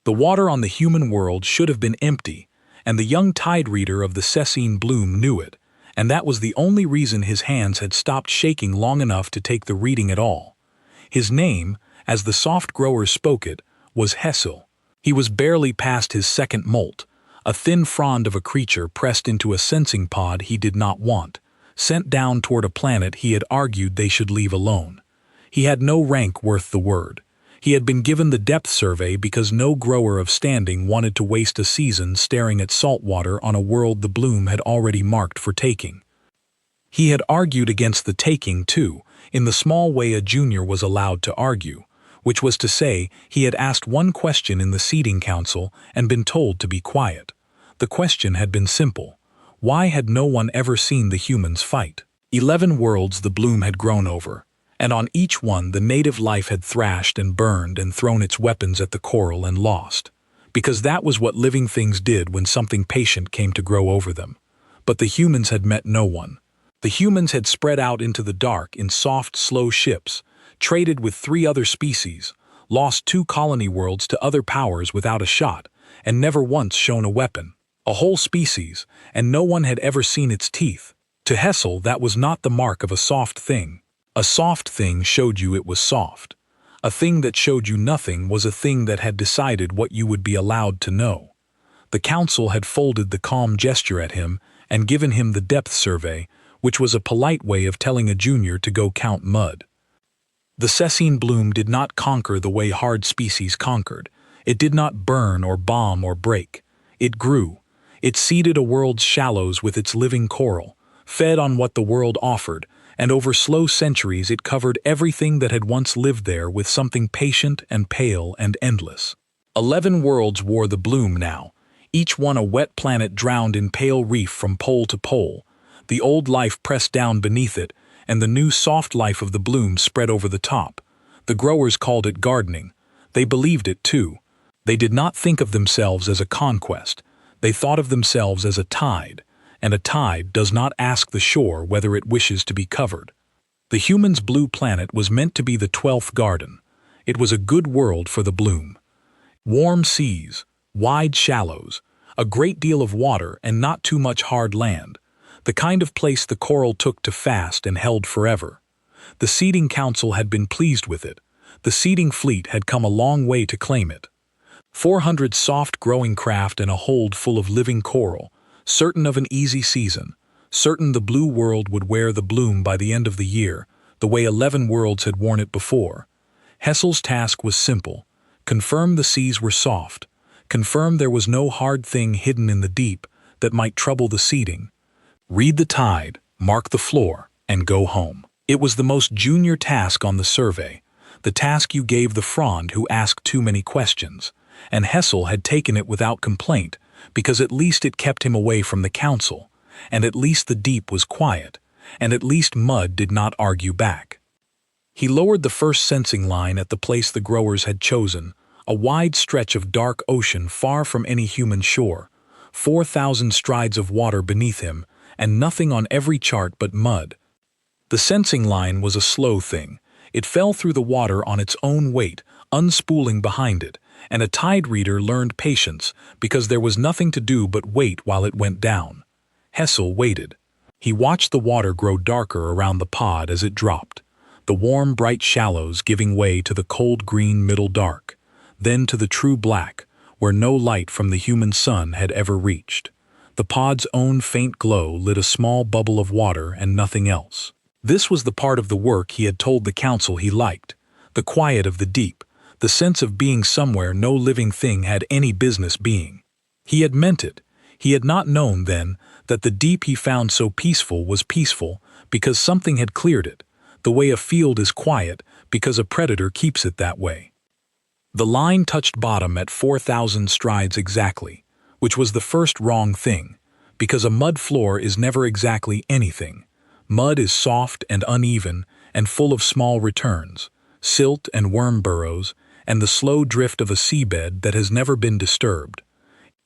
The water on the human world should have been empty, and the young tide reader of the Cecine Bloom knew it, and that was the only reason his hands had stopped shaking long enough to take the reading at all. His name, as the soft growers spoke it, was Hessel. He was barely past his second molt, a thin frond of a creature pressed into a sensing pod he did not want, sent down toward a planet he had argued they should leave alone. He had no rank worth the word. He had been given the depth survey because no grower of standing wanted to waste a season staring at salt water on a world the Bloom had already marked for taking. He had argued against the taking, too, in the small way a junior was allowed to argue, which was to say he had asked one question in the seating council and been told to be quiet. The question had been simple. Why had no one ever seen the humans fight? 11 worlds the Bloom had grown over, and on each one the native life had thrashed and burned and thrown its weapons at the coral and lost, because that was what living things did when something patient came to grow over them. But the humans had met no one. The humans had spread out into the dark in soft, slow ships, traded with 3 other species, lost 2 colony worlds to other powers without a shot, and never once shown a weapon. A whole species, and no one had ever seen its teeth. To Hessel, that was not the mark of a soft thing. A soft thing showed you it was soft. A thing that showed you nothing was a thing that had decided what you would be allowed to know. The council had folded the calm gesture at him and given him the depth survey, which was a polite way of telling a junior to go count mud. The Cecine Bloom did not conquer the way hard species conquered. It did not burn or bomb or break. It grew. It seeded a world's shallows with its living coral, fed on what the world offered, and over slow centuries it covered everything that had once lived there with something patient and pale and endless. 11 worlds wore the Bloom now, each one a wet planet drowned in pale reef from pole to pole, the old life pressed down beneath it, and the new soft life of the Bloom spread over the top. The growers called it gardening. They believed it too. They did not think of themselves as a conquest. They thought of themselves as a tide, and a tide does not ask the shore whether it wishes to be covered. The humans' blue planet was meant to be the 12th garden. It was a good world for the Bloom. Warm seas, wide shallows, a great deal of water and not too much hard land. The kind of place the coral took to fast and held forever. The seeding council had been pleased with it. The seeding fleet had come a long way to claim it. 400 soft growing craft and a hold full of living coral, certain of an easy season, certain the blue world would wear the Bloom by the end of the year, the way 11 worlds had worn it before. Hessel's task was simple. Confirm the seas were soft. Confirm there was no hard thing hidden in the deep that might trouble the seeding. Read the tide, mark the floor, and go home. It was the most junior task on the survey, the task you gave the frond who asked too many questions, and Hessel had taken it without complaint, because at least it kept him away from the council, and at least the deep was quiet, and at least mud did not argue back. He lowered the first sensing line at the place the growers had chosen, a wide stretch of dark ocean far from any human shore, 4,000 strides of water beneath him, and nothing on every chart but mud. The sensing line was a slow thing. It fell through the water on its own weight, unspooling behind it, and a tide reader learned patience because there was nothing to do but wait while it went down. Hessel waited. He watched the water grow darker around the pod as it dropped, the warm, bright shallows giving way to the cold green middle dark, then to the true black, where no light from the human sun had ever reached. The pod's own faint glow lit a small bubble of water and nothing else. This was the part of the work he had told the council he liked, the quiet of the deep, the sense of being somewhere no living thing had any business being. He had meant it. He had not known then that the deep he found so peaceful was peaceful because something had cleared it, the way a field is quiet because a predator keeps it that way. The line touched bottom at 4,000 strides exactly, which was the first wrong thing, because a mud floor is never exactly anything. Mud is soft and uneven and full of small returns, silt and worm burrows, and the slow drift of a seabed that has never been disturbed.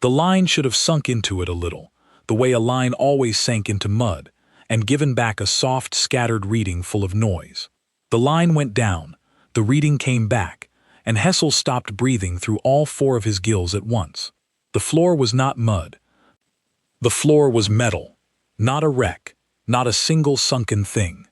The line should have sunk into it a little, the way a line always sank into mud, and given back a soft, scattered reading full of noise. The line went down, the reading came back, and Hessel stopped breathing through all 4 of his gills at once. The floor was not mud. The floor was metal. Not a wreck, not a single sunken thing.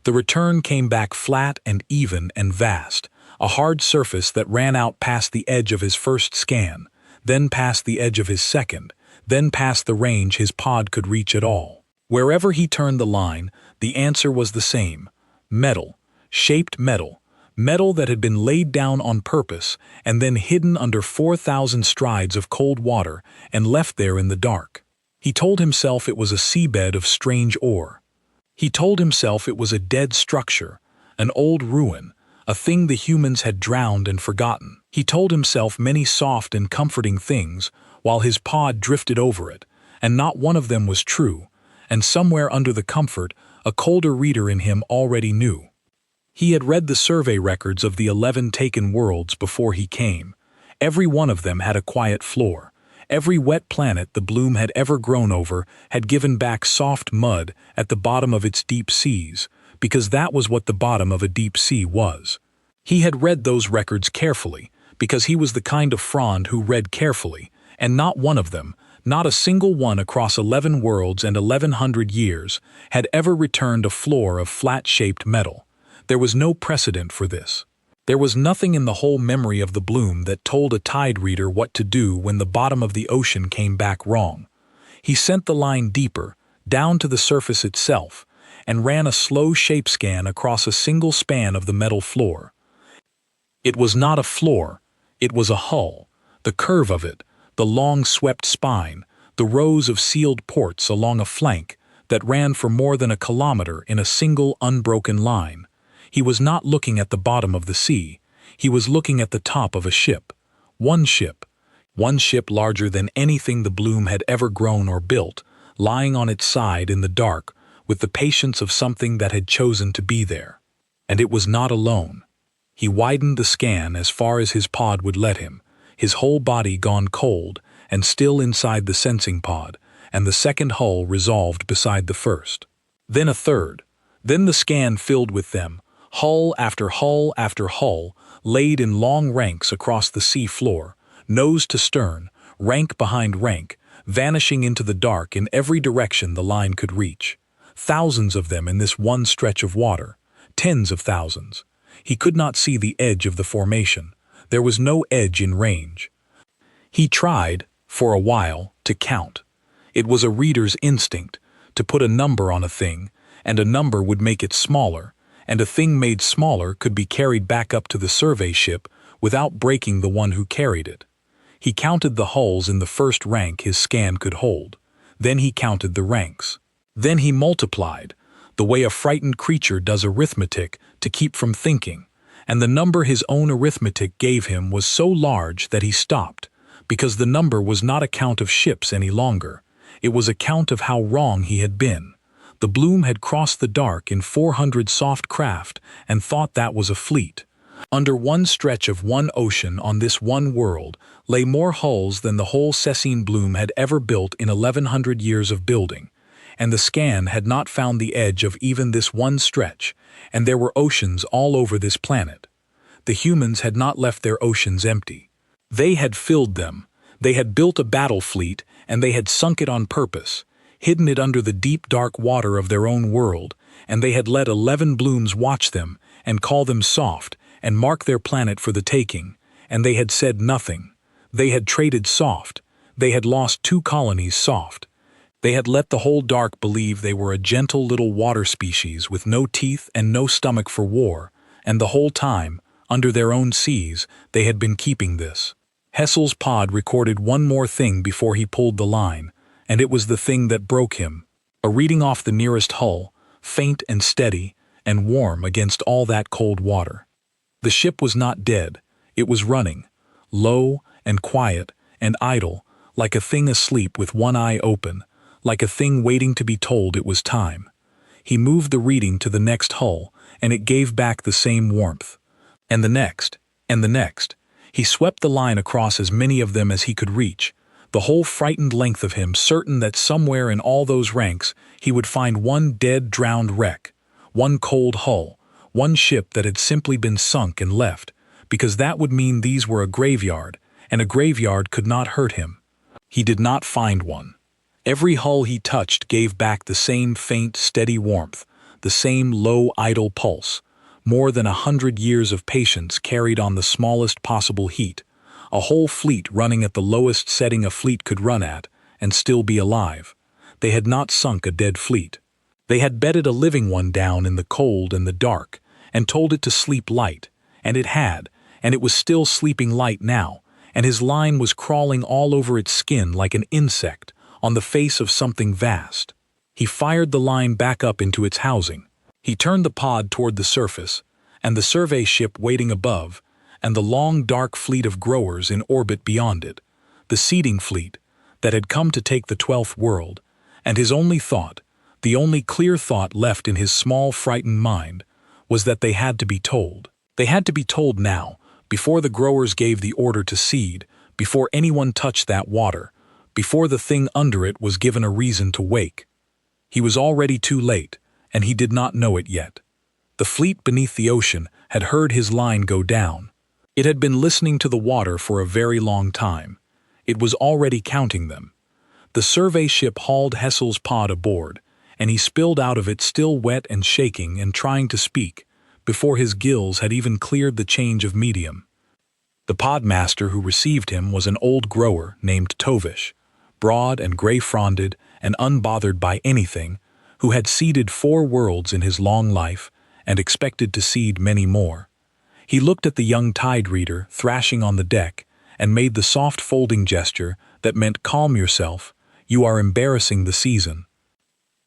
The return came back flat and even and vast, a hard surface that ran out past the edge of his first scan, then past the edge of his second, then past the range his pod could reach at all. Wherever he turned the line, the answer was the same: metal, shaped metal, metal that had been laid down on purpose and then hidden under 4,000 strides of cold water and left there in the dark. He told himself it was a seabed of strange ore. He told himself it was a dead structure, an old ruin, a thing the humans had drowned and forgotten. He told himself many soft and comforting things while his pod drifted over it, and not one of them was true, and somewhere under the comfort, a colder reader in him already knew. He had read the survey records of the 11 taken worlds before he came. Every one of them had a quiet floor. Every wet planet the bloom had ever grown over had given back soft mud at the bottom of its deep seas, because that was what the bottom of a deep sea was. He had read those records carefully, because he was the kind of frond who read carefully, and not one of them, not a single one across 11 worlds and 1100 years, had ever returned a floor of flat-shaped metal. There was no precedent for this. There was nothing in the whole memory of the bloom that told a tide reader what to do when the bottom of the ocean came back wrong. He sent the line deeper, down to the surface itself, and ran a slow shape scan across a single span of the metal floor. It was not a floor, it was a hull, the curve of it, the long swept spine, the rows of sealed ports along a flank that ran for more than a kilometer in a single unbroken line. He was not looking at the bottom of the sea, he was looking at the top of a ship. One ship larger than anything the bloom had ever grown or built, lying on its side in the dark with the patience of something that had chosen to be there. And it was not alone. He widened the scan as far as his pod would let him, his whole body gone cold and still inside the sensing pod, and the second hull resolved beside the first. Then a third. Then the scan filled with them, hull after hull after hull, laid in long ranks across the sea floor, nose to stern, rank behind rank, vanishing into the dark in every direction the line could reach. Thousands of them in this one stretch of water, tens of thousands. He could not see the edge of the formation. There was no edge in range. He tried, for a while, to count. It was a reader's instinct, to put a number on a thing, and a number would make it smaller, and a thing made smaller could be carried back up to the survey ship without breaking the one who carried it. He counted the hulls in the first rank his scan could hold. Then he counted the ranks. Then he multiplied, the way a frightened creature does arithmetic to keep from thinking, and the number his own arithmetic gave him was so large that he stopped, because the number was not a count of ships any longer. It was a count of how wrong he had been. The bloom had crossed the dark in 400 soft craft and thought that was a fleet. Under one stretch of one ocean on this one world lay more hulls than the whole Cessine bloom had ever built in 1100 years of building, and the scan had not found the edge of even this one stretch, and there were oceans all over this planet. The humans had not left their oceans empty. They had filled them. They had built a battle fleet, and they had sunk it on purpose, hidden it under the deep dark water of their own world, and they had let 11 blooms watch them and call them soft and mark their planet for the taking, and they had said nothing. They had traded soft. They had lost 2 colonies soft. They had let the whole dark believe they were a gentle little water species with no teeth and no stomach for war, and the whole time, under their own seas, they had been keeping this. Hessel's pod recorded one more thing before he pulled the line, and it was the thing that broke him. A reading off the nearest hull, faint and steady and warm against all that cold water. The ship was not dead. It was running, low and quiet and idle, like a thing asleep with one eye open, like a thing waiting to be told it was time. He moved the reading to the next hull, and it gave back the same warmth. And the next, and the next. He swept the line across as many of them as he could reach, the whole frightened length of him certain that somewhere in all those ranks he would find one dead, drowned wreck, one cold hull, one ship that had simply been sunk and left, because that would mean these were a graveyard, and a graveyard could not hurt him. He did not find one. Every hull he touched gave back the same faint, steady warmth, the same low, idle pulse. More than 100 years of patience carried on the smallest possible heat, a whole fleet running at the lowest setting a fleet could run at, and still be alive. They had not sunk a dead fleet. They had bedded a living one down in the cold and the dark, and told it to sleep light, and it had, and it was still sleeping light now, and his line was crawling all over its skin like an insect, on the face of something vast. He fired the line back up into its housing. He turned the pod toward the surface, and the survey ship waiting above, and the long dark fleet of growers in orbit beyond it, the seeding fleet, that had come to take the 12th world, and his only thought, the only clear thought left in his small frightened mind, was that they had to be told. They had to be told now, before the growers gave the order to seed, before anyone touched that water, before the thing under it was given a reason to wake. He was already too late, and he did not know it yet. The fleet beneath the ocean had heard his line go down. It had been listening to the water for a very long time. It was already counting them. The survey ship hauled Hessel's pod aboard, and he spilled out of it still wet and shaking and trying to speak, before his gills had even cleared the change of medium. The podmaster who received him was an old grower named Tovish, broad and gray-fronded and unbothered by anything, who had seeded 4 worlds in his long life and expected to seed many more. He looked at the young tide reader thrashing on the deck and made the soft folding gesture that meant calm yourself, you are embarrassing the season.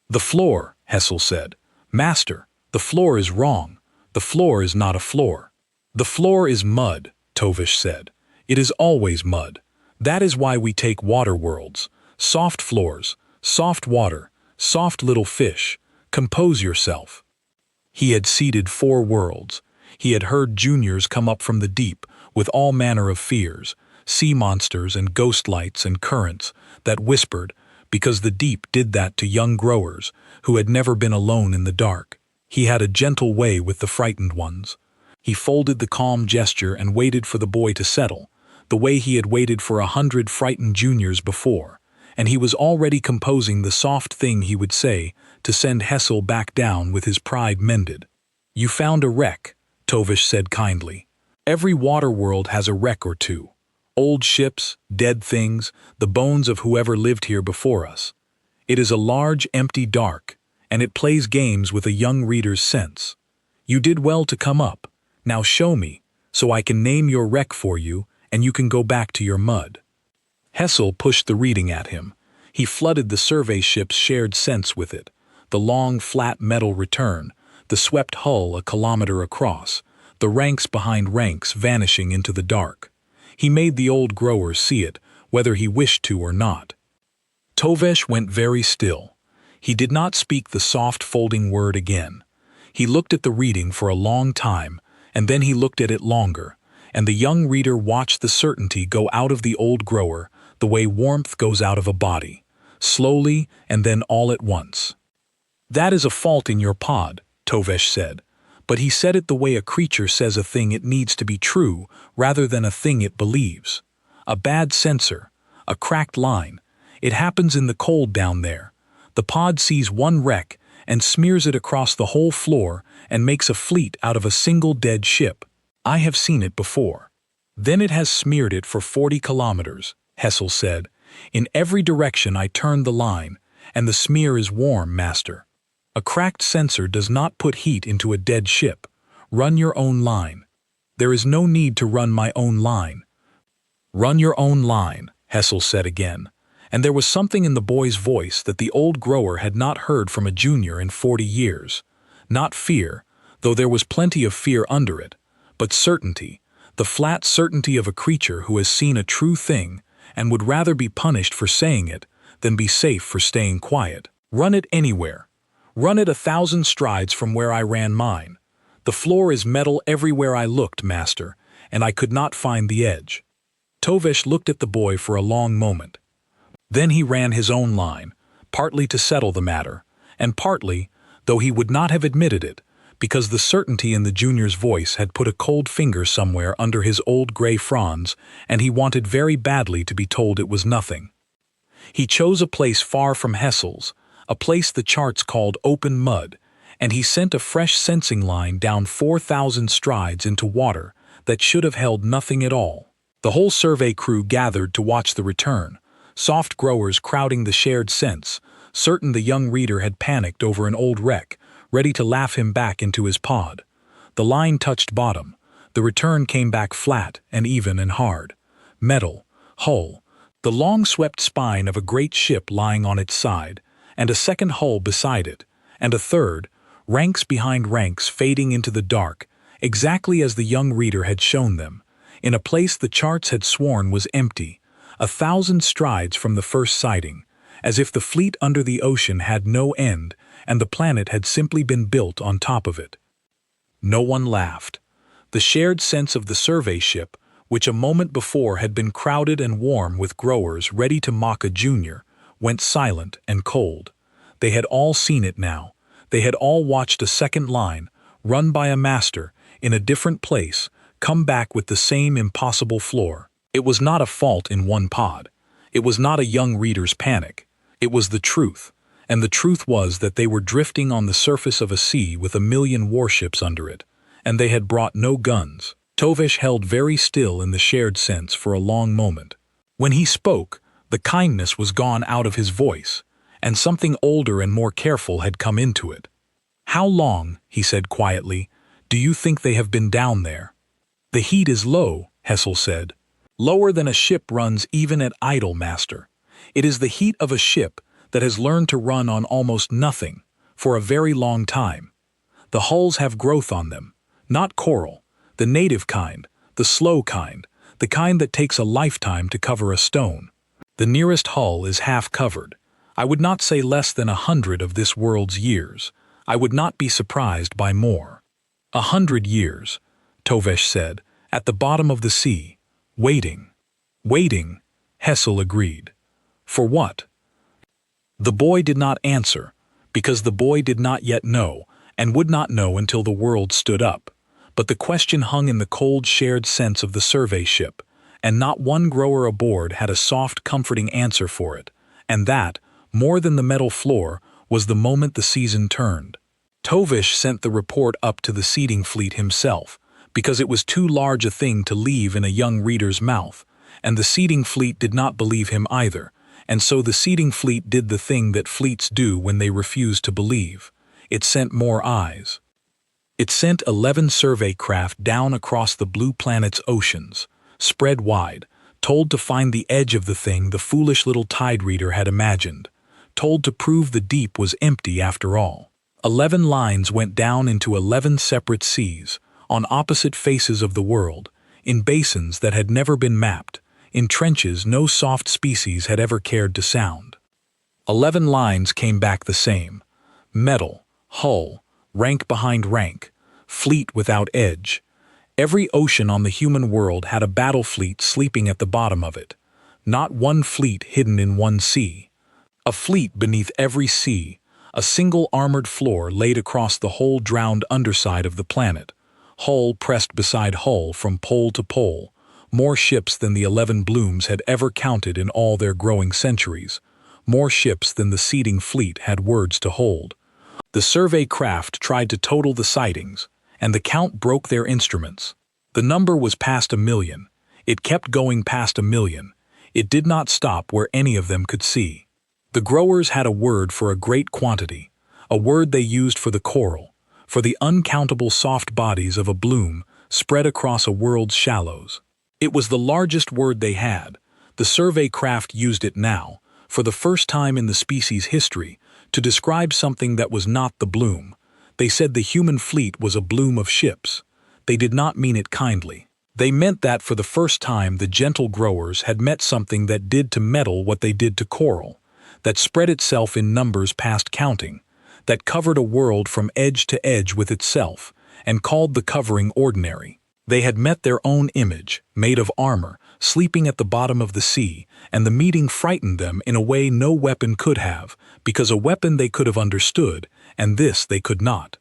The floor, Hessel said. Master, the floor is wrong. The floor is not a floor. The floor is mud, Tovish said. It is always mud. That is why we take water worlds. Soft floors, soft water, soft little fish. Compose yourself. He had seeded 4 worlds. He had heard juniors come up from the deep with all manner of fears, sea monsters and ghost lights and currents that whispered, because the deep did that to young growers who had never been alone in the dark. He had a gentle way with the frightened ones. He folded the calm gesture and waited for the boy to settle, the way he had waited for 100 frightened juniors before, and he was already composing the soft thing he would say to send Hessel back down with his pride mended. You found a wreck, Tovish said kindly. Every water world has a wreck or two. Old ships, dead things, the bones of whoever lived here before us. It is a large, empty dark, and it plays games with a young reader's sense. You did well to come up. Now show me, so I can name your wreck for you, and you can go back to your mud. Hessel pushed the reading at him. He flooded the survey ship's shared sense with it. The long, flat metal return, the swept hull a kilometer across, the ranks behind ranks vanishing into the dark. He made the old growers see it, whether he wished to or not. Tovesh went very still. He did not speak the soft folding word again. He looked at the reading for a long time, and then he looked at it longer, and the young reader watched the certainty go out of the old grower the way warmth goes out of a body, slowly and then all at once. That is a fault in your pod, Tovesh said, but he said it the way a creature says a thing it needs to be true rather than a thing it believes. A bad sensor, a cracked line. It happens in the cold down there. The pod sees one wreck and smears it across the whole floor and makes a fleet out of a single dead ship. I have seen it before. Then it has smeared it for 40 kilometers, Hessel said. In every direction I turn the line, and the smear is warm, master. A cracked sensor does not put heat into a dead ship. Run your own line. There is no need to run my own line. Run your own line, Hessel said again, and there was something in the boy's voice that the old grower had not heard from a junior in 40 years. Not fear, though there was plenty of fear under it, but certainty, the flat certainty of a creature who has seen a true thing and would rather be punished for saying it than be safe for staying quiet. Run it anywhere. Run it 1,000 strides from where I ran mine. The floor is metal everywhere I looked, master, and I could not find the edge. Tovesh looked at the boy for a long moment. Then he ran his own line, partly to settle the matter, and partly, though he would not have admitted it, because the certainty in the junior's voice had put a cold finger somewhere under his old gray fronds, and he wanted very badly to be told it was nothing. He chose a place far from Hessel's, a place the charts called open mud, and he sent a fresh sensing line down 4,000 strides into water that should have held nothing at all. The whole survey crew gathered to watch the return, soft growers crowding the shared sense, certain the young reader had panicked over an old wreck, ready to laugh him back into his pod. The line touched bottom. The return came back flat and even and hard. Metal, hull, the long-swept spine of a great ship lying on its side, and a second hull beside it, and a third, ranks behind ranks fading into the dark, exactly as the young reader had shown them, in a place the charts had sworn was empty, 1,000 strides from the first sighting, as if the fleet under the ocean had no end and the planet had simply been built on top of it. No one laughed. The shared sense of the survey ship, which a moment before had been crowded and warm with growers ready to mock a junior, went silent and cold. They had all seen it now. They had all watched a second line, run by a master, in a different place, come back with the same impossible floor. It was not a fault in one pod. It was not a young reader's panic. It was the truth, and the truth was that they were drifting on the surface of a sea with 1,000,000 warships under it, and they had brought no guns. Tovesh held very still in the shared sense for a long moment. When he spoke, the kindness was gone out of his voice, and something older and more careful had come into it. "How long," he said quietly, "do you think they have been down there?" "The heat is low," Hessel said. "Lower than a ship runs even at idle, master. It is the heat of a ship that has learned to run on almost nothing, for a very long time. The hulls have growth on them, not coral, the native kind, the slow kind, the kind that takes a lifetime to cover a stone. The nearest hull is half covered. I would not say less than 100 of this world's years. I would not be surprised by more." 100 years, Tovesh said, at the bottom of the sea, waiting. "Waiting," Hessel agreed. "For what?" The boy did not answer, because the boy did not yet know, and would not know until the world stood up. But the question hung in the cold shared sense of the survey ship, and not one grower aboard had a soft, comforting answer for it, and that, more than the metal floor, was the moment the season turned. Tovesh sent the report up to the seeding fleet himself, because it was too large a thing to leave in a young reader's mouth, and the seeding fleet did not believe him either, and so the seeding fleet did the thing that fleets do when they refuse to believe. It sent more eyes. It sent 11 survey craft down across the blue planet's oceans, spread wide, told to find the edge of the thing the foolish little tide reader had imagined, told to prove the deep was empty after all. 11 lines went down into 11 separate seas, on opposite faces of the world, in basins that had never been mapped, in trenches no soft species had ever cared to sound. 11 lines came back the same. Metal, hull, rank behind rank, fleet without edge. Every ocean on the human world had a battle fleet sleeping at the bottom of it. Not one fleet hidden in one sea. A fleet beneath every sea, a single armored floor laid across the whole drowned underside of the planet, hull pressed beside hull from pole to pole, more ships than the 11 blooms had ever counted in all their growing centuries, more ships than the seeding fleet had words to hold. The survey craft tried to total the sightings, and the count broke their instruments. The number was past 1,000,000. It kept going past 1,000,000. It did not stop where any of them could see. The growers had a word for a great quantity, a word they used for the coral, for the uncountable soft bodies of a bloom spread across a world's shallows. It was the largest word they had. The survey craft used it now, for the first time in the species' history, to describe something that was not the bloom. They said the human fleet was a bloom of ships. They did not mean it kindly. They meant that for the first time the gentle growers had met something that did to metal what they did to coral, that spread itself in numbers past counting, that covered a world from edge to edge with itself, and called the covering ordinary. They had met their own image, made of armor, sleeping at the bottom of the sea, and the meeting frightened them in a way no weapon could have, because a weapon they could have understood, and this they could not.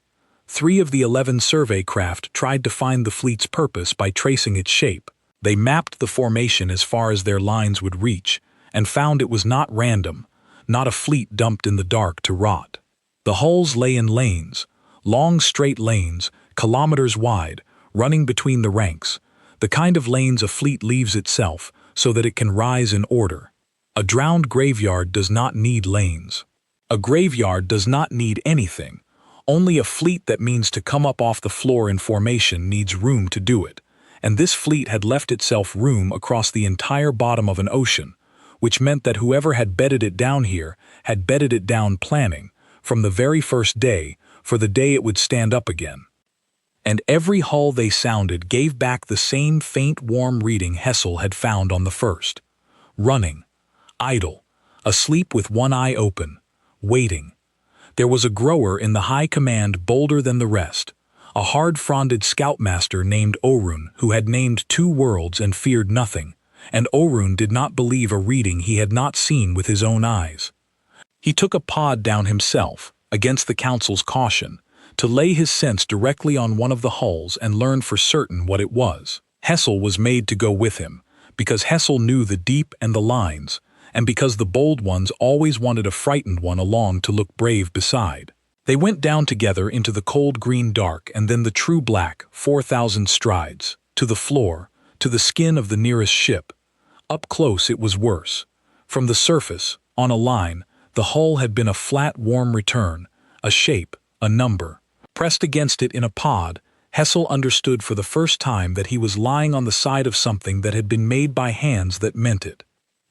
3 of the 11 survey craft tried to find the fleet's purpose by tracing its shape. They mapped the formation as far as their lines would reach, and found it was not random, not a fleet dumped in the dark to rot. The hulls lay in lanes, long straight lanes, kilometers wide, running between the ranks, the kind of lanes a fleet leaves itself so that it can rise in order. A drowned graveyard does not need lanes. A graveyard does not need anything. Only a fleet that means to come up off the floor in formation needs room to do it, and this fleet had left itself room across the entire bottom of an ocean, which meant that whoever had bedded it down here had bedded it down planning, from the very first day, for the day it would stand up again. And every hull they sounded gave back the same faint warm reading Hessel had found on the first. Running, idle, asleep with one eye open, waiting. There was a grower in the high command bolder than the rest, a hard-fronded scoutmaster named Orun who had named 2 worlds and feared nothing, and Orun did not believe a reading he had not seen with his own eyes. He took a pod down himself, against the council's caution, to lay his sense directly on one of the hulls and learn for certain what it was. Hessel was made to go with him, because Hessel knew the deep and the lines, and because the bold ones always wanted a frightened one along to look brave beside. They went down together into the cold green dark and then the true black, 4,000 strides, to the floor, to the skin of the nearest ship. Up close it was worse. From the surface, on a line, the hull had been a flat warm return, a shape, a number. Pressed against it in a pod, Hessel understood for the first time that he was lying on the side of something that had been made by hands that meant it.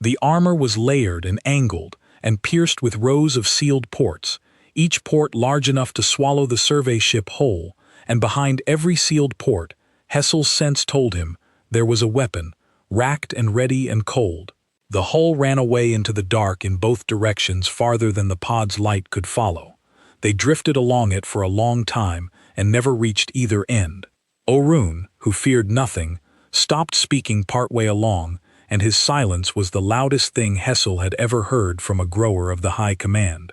The armor was layered and angled and pierced with rows of sealed ports, each port large enough to swallow the survey ship whole, and behind every sealed port, Hessel's sense told him, there was a weapon, racked and ready and cold. The hull ran away into the dark in both directions farther than the pod's light could follow. They drifted along it for a long time and never reached either end. Orun, who feared nothing, stopped speaking partway along, and his silence was the loudest thing Hessel had ever heard from a grower of the high command.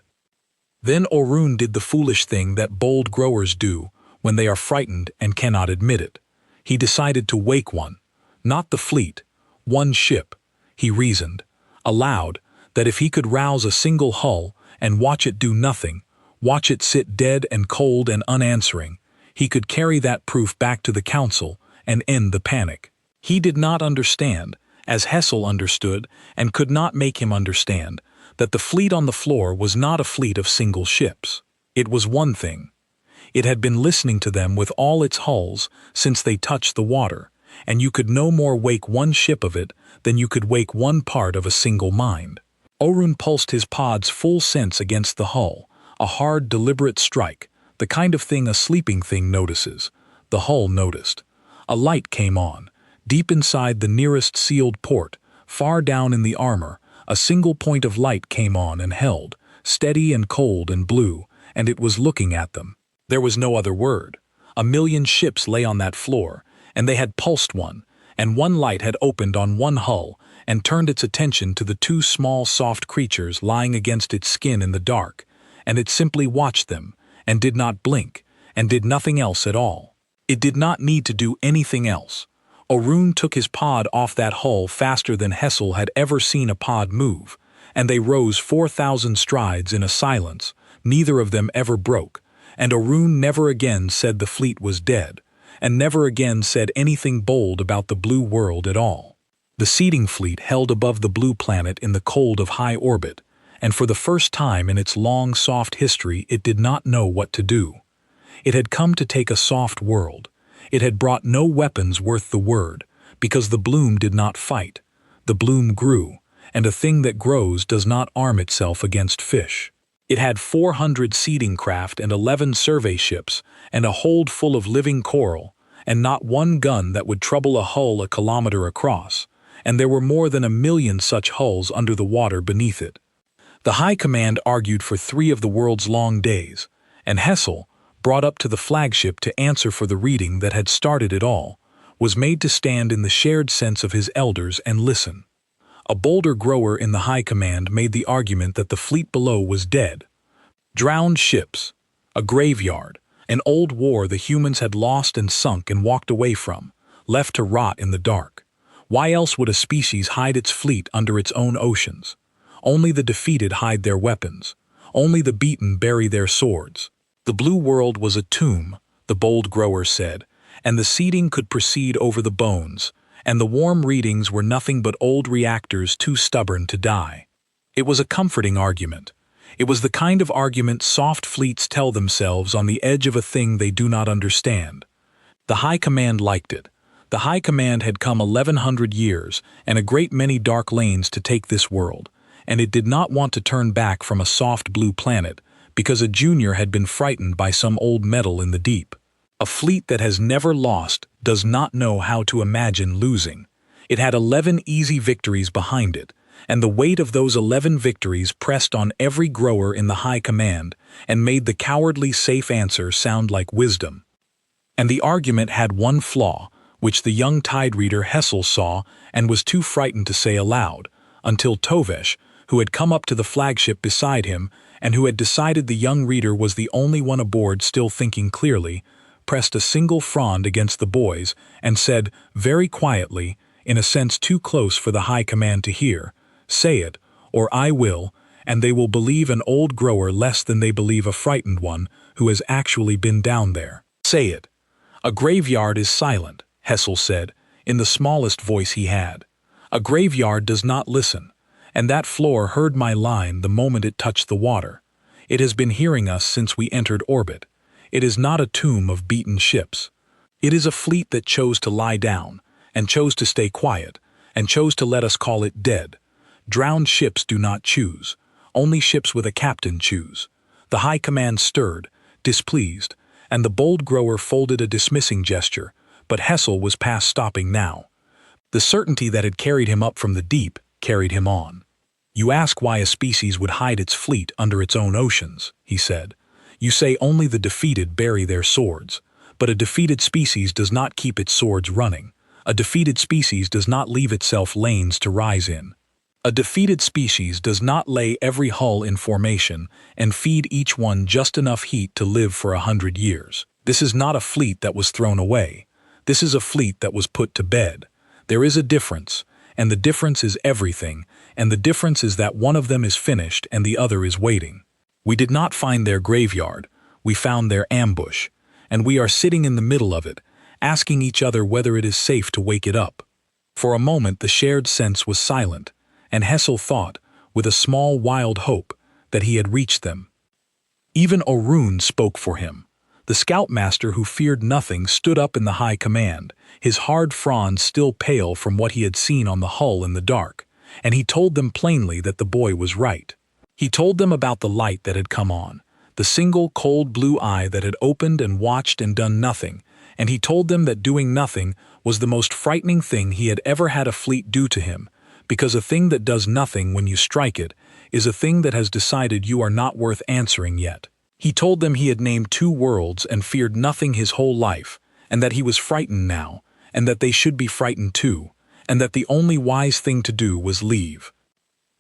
Then Orun did the foolish thing that bold growers do when they are frightened and cannot admit it. He decided to wake one, not the fleet, one ship. He reasoned, aloud, that if he could rouse a single hull and watch it do nothing, watch it sit dead and cold and unanswering, he could carry that proof back to the council and end the panic. He did not understand, as Hessel understood and could not make him understand, that the fleet on the floor was not a fleet of single ships. It was one thing. It had been listening to them with all its hulls since they touched the water, and you could no more wake one ship of it than you could wake one part of a single mind. Orun pulsed his pod's full sense against the hull, a hard, deliberate strike, the kind of thing a sleeping thing notices. The hull noticed. A light came on, deep inside the nearest sealed port, far down in the armor. A single point of light came on and held, steady and cold and blue, and it was looking at them. There was no other word. 1,000,000 ships lay on that floor, and they had pulsed one, and one light had opened on one hull and turned its attention to the 2 small soft creatures lying against its skin in the dark, and it simply watched them, and did not blink, and did nothing else at all. It did not need to do anything else. Orun took his pod off that hull faster than Hessel had ever seen a pod move, and they rose 4,000 strides in a silence neither of them ever broke, and Orun never again said the fleet was dead, and never again said anything bold about the blue world at all. The seeding fleet held above the blue planet in the cold of high orbit, and for the first time in its long, soft history it did not know what to do. It had come to take a soft world. It had brought no weapons worth the word, because the bloom did not fight. The bloom grew, and a thing that grows does not arm itself against fish. It had 400 seeding craft and 11 survey ships, and a hold full of living coral, and not one gun that would trouble a hull a kilometer across, and there were more than 1,000,000 such hulls under the water beneath it. The High Command argued for 3 of the world's long days, and Hessel, brought up to the flagship to answer for the reading that had started it all, was made to stand in the shared sense of his elders and listen. A bolder grower in the High Command made the argument that the fleet below was dead. Drowned ships, a graveyard, An old war the humans had lost and sunk and walked away from, left to rot in the dark. Why else would a species hide its fleet under its own oceans? Only the defeated hide their weapons. Only the beaten bury their swords. The blue world was a tomb, the bold grower said, and the seeding could proceed over the bones, and the warm readings were nothing but old reactors too stubborn to die. It was a comforting argument. It was the kind of argument soft fleets tell themselves on the edge of a thing they do not understand. The High Command liked it. The High Command had come 1100 years and a great many dark lanes to take this world, and it did not want to turn back from a soft blue planet because a junior had been frightened by some old metal in the deep. A fleet that has never lost does not know how to imagine losing. It had 11 easy victories behind it, and the weight of those 11 victories pressed on every grower in the High Command and made the cowardly safe answer sound like wisdom. And the argument had one flaw, which the young tide reader Hessel saw and was too frightened to say aloud, until Tovesh, who had come up to the flagship beside him and who had decided the young reader was the only one aboard still thinking clearly, pressed a single frond against the boys and said, very quietly, in a sense too close for the High Command to hear, "Say it, or I will, and they will believe an old grower less than they believe a frightened one who has actually been down there. Say it." "A graveyard is silent," Hessel said, in the smallest voice he had. "A graveyard does not listen, and that floor heard my line the moment it touched the water. It has been hearing us since we entered orbit. It is not a tomb of beaten ships. It is a fleet that chose to lie down, and chose to stay quiet, and chose to let us call it dead. Drowned ships do not choose. Only ships with a captain choose." The High Command stirred, displeased, and the bold grower folded a dismissing gesture, but Hessel was past stopping now. The certainty that had carried him up from the deep carried him on. "You ask why a species would hide its fleet under its own oceans," he said. "You say only the defeated bury their swords. But a defeated species does not keep its swords running. A defeated species does not leave itself lanes to rise in. A defeated species does not lay every hull in formation and feed each one just enough heat to live for 100 years. This is not a fleet that was thrown away. This is a fleet that was put to bed. There is a difference, and the difference is everything, and the difference is that one of them is finished and the other is waiting. We did not find their graveyard, we found their ambush, and we are sitting in the middle of it, asking each other whether it is safe to wake it up." For a moment the shared sense was silent, and Hessel thought, with a small wild hope, that he had reached them. Even Orun spoke for him. The scoutmaster who feared nothing stood up in the High Command, his hard frond still pale from what he had seen on the hull in the dark, and he told them plainly that the boy was right. He told them about the light that had come on, the single cold blue eye that had opened and watched and done nothing, and he told them that doing nothing was the most frightening thing he had ever had a fleet do to him, because a thing that does nothing when you strike it is a thing that has decided you are not worth answering yet. He told them he had named 2 worlds and feared nothing his whole life, and that he was frightened now, and that they should be frightened too, and that the only wise thing to do was leave.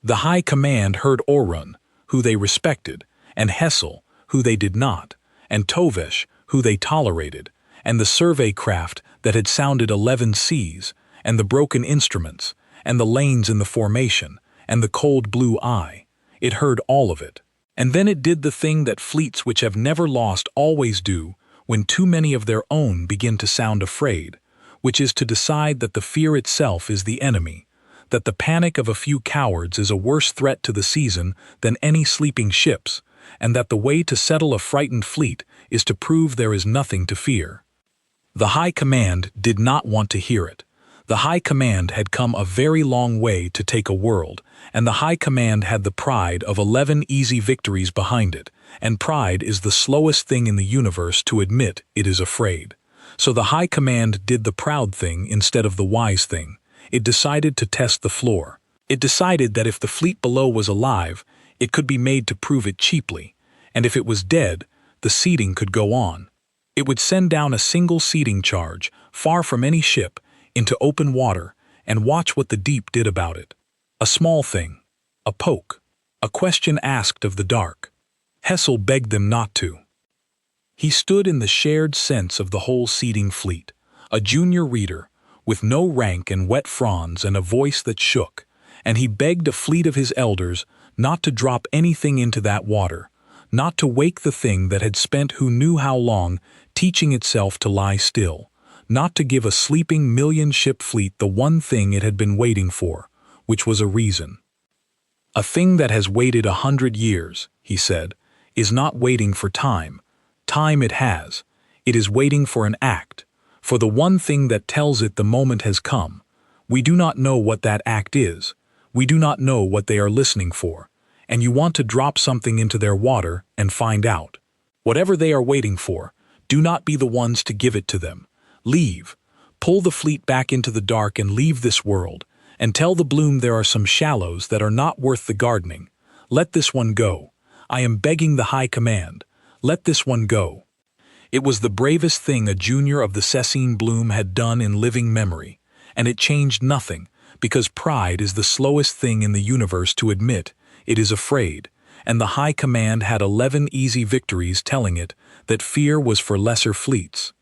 The High Command heard Orun, who they respected, and Hessel, who they did not, and Tovesh, who they tolerated, and the survey craft that had sounded 11 seas, and the broken instruments, and the lanes in the formation, and the cold blue eye. It heard all of it. And then it did the thing that fleets which have never lost always do when too many of their own begin to sound afraid, which is to decide that the fear itself is the enemy, that the panic of a few cowards is a worse threat to the season than any sleeping ships, and that the way to settle a frightened fleet is to prove there is nothing to fear. The High Command did not want to hear it. The High Command had come a very long way to take a world, and the High Command had the pride of 11 easy victories behind it, and pride is the slowest thing in the universe to admit it is afraid. So the High Command did the proud thing instead of the wise thing. It decided to test the floor. It decided that if the fleet below was alive, it could be made to prove it cheaply, and if it was dead, the seeding could go on. It would send down a single seeding charge, far from any ship, into open water, and watch what the deep did about it. A small thing, a poke, a question asked of the dark. Hessel begged them not to. He stood in the shared sense of the whole seeding fleet, a junior reader, with no rank and wet fronds and a voice that shook, and he begged a fleet of his elders not to drop anything into that water, not to wake the thing that had spent who knew how long teaching itself to lie still, not to give a sleeping million-ship fleet the one thing it had been waiting for, which was a reason. A thing that has waited 100 years, he said, is not waiting for time. Time it has. It is waiting for an act, for the one thing that tells it the moment has come. We do not know what that act is. We do not know what they are listening for, and you want to drop something into their water and find out. Whatever they are waiting for, do not be the ones to give it to them. Leave. Pull the fleet back into the dark and leave this world, and tell the bloom there are some shallows that are not worth the gardening. Let this one go. I am begging the high command. Let this one go. It was the bravest thing a junior of the Cecine Bloom had done in living memory, and it changed nothing, because pride is the slowest thing in the universe to admit it is afraid, and the high command had 11 easy victories telling it that fear was for lesser fleets.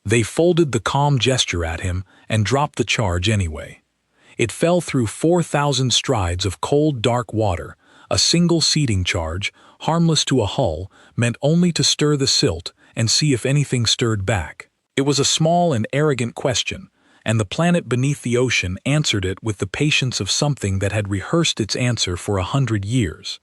They folded the calm gesture at him and dropped the charge anyway. It fell through 4,000 strides of cold dark water, a single seeding charge, harmless to a hull, meant only to stir the silt and see if anything stirred back. It was a small and arrogant question, and the planet beneath the ocean answered it with the patience of something that had rehearsed its answer for 100 years.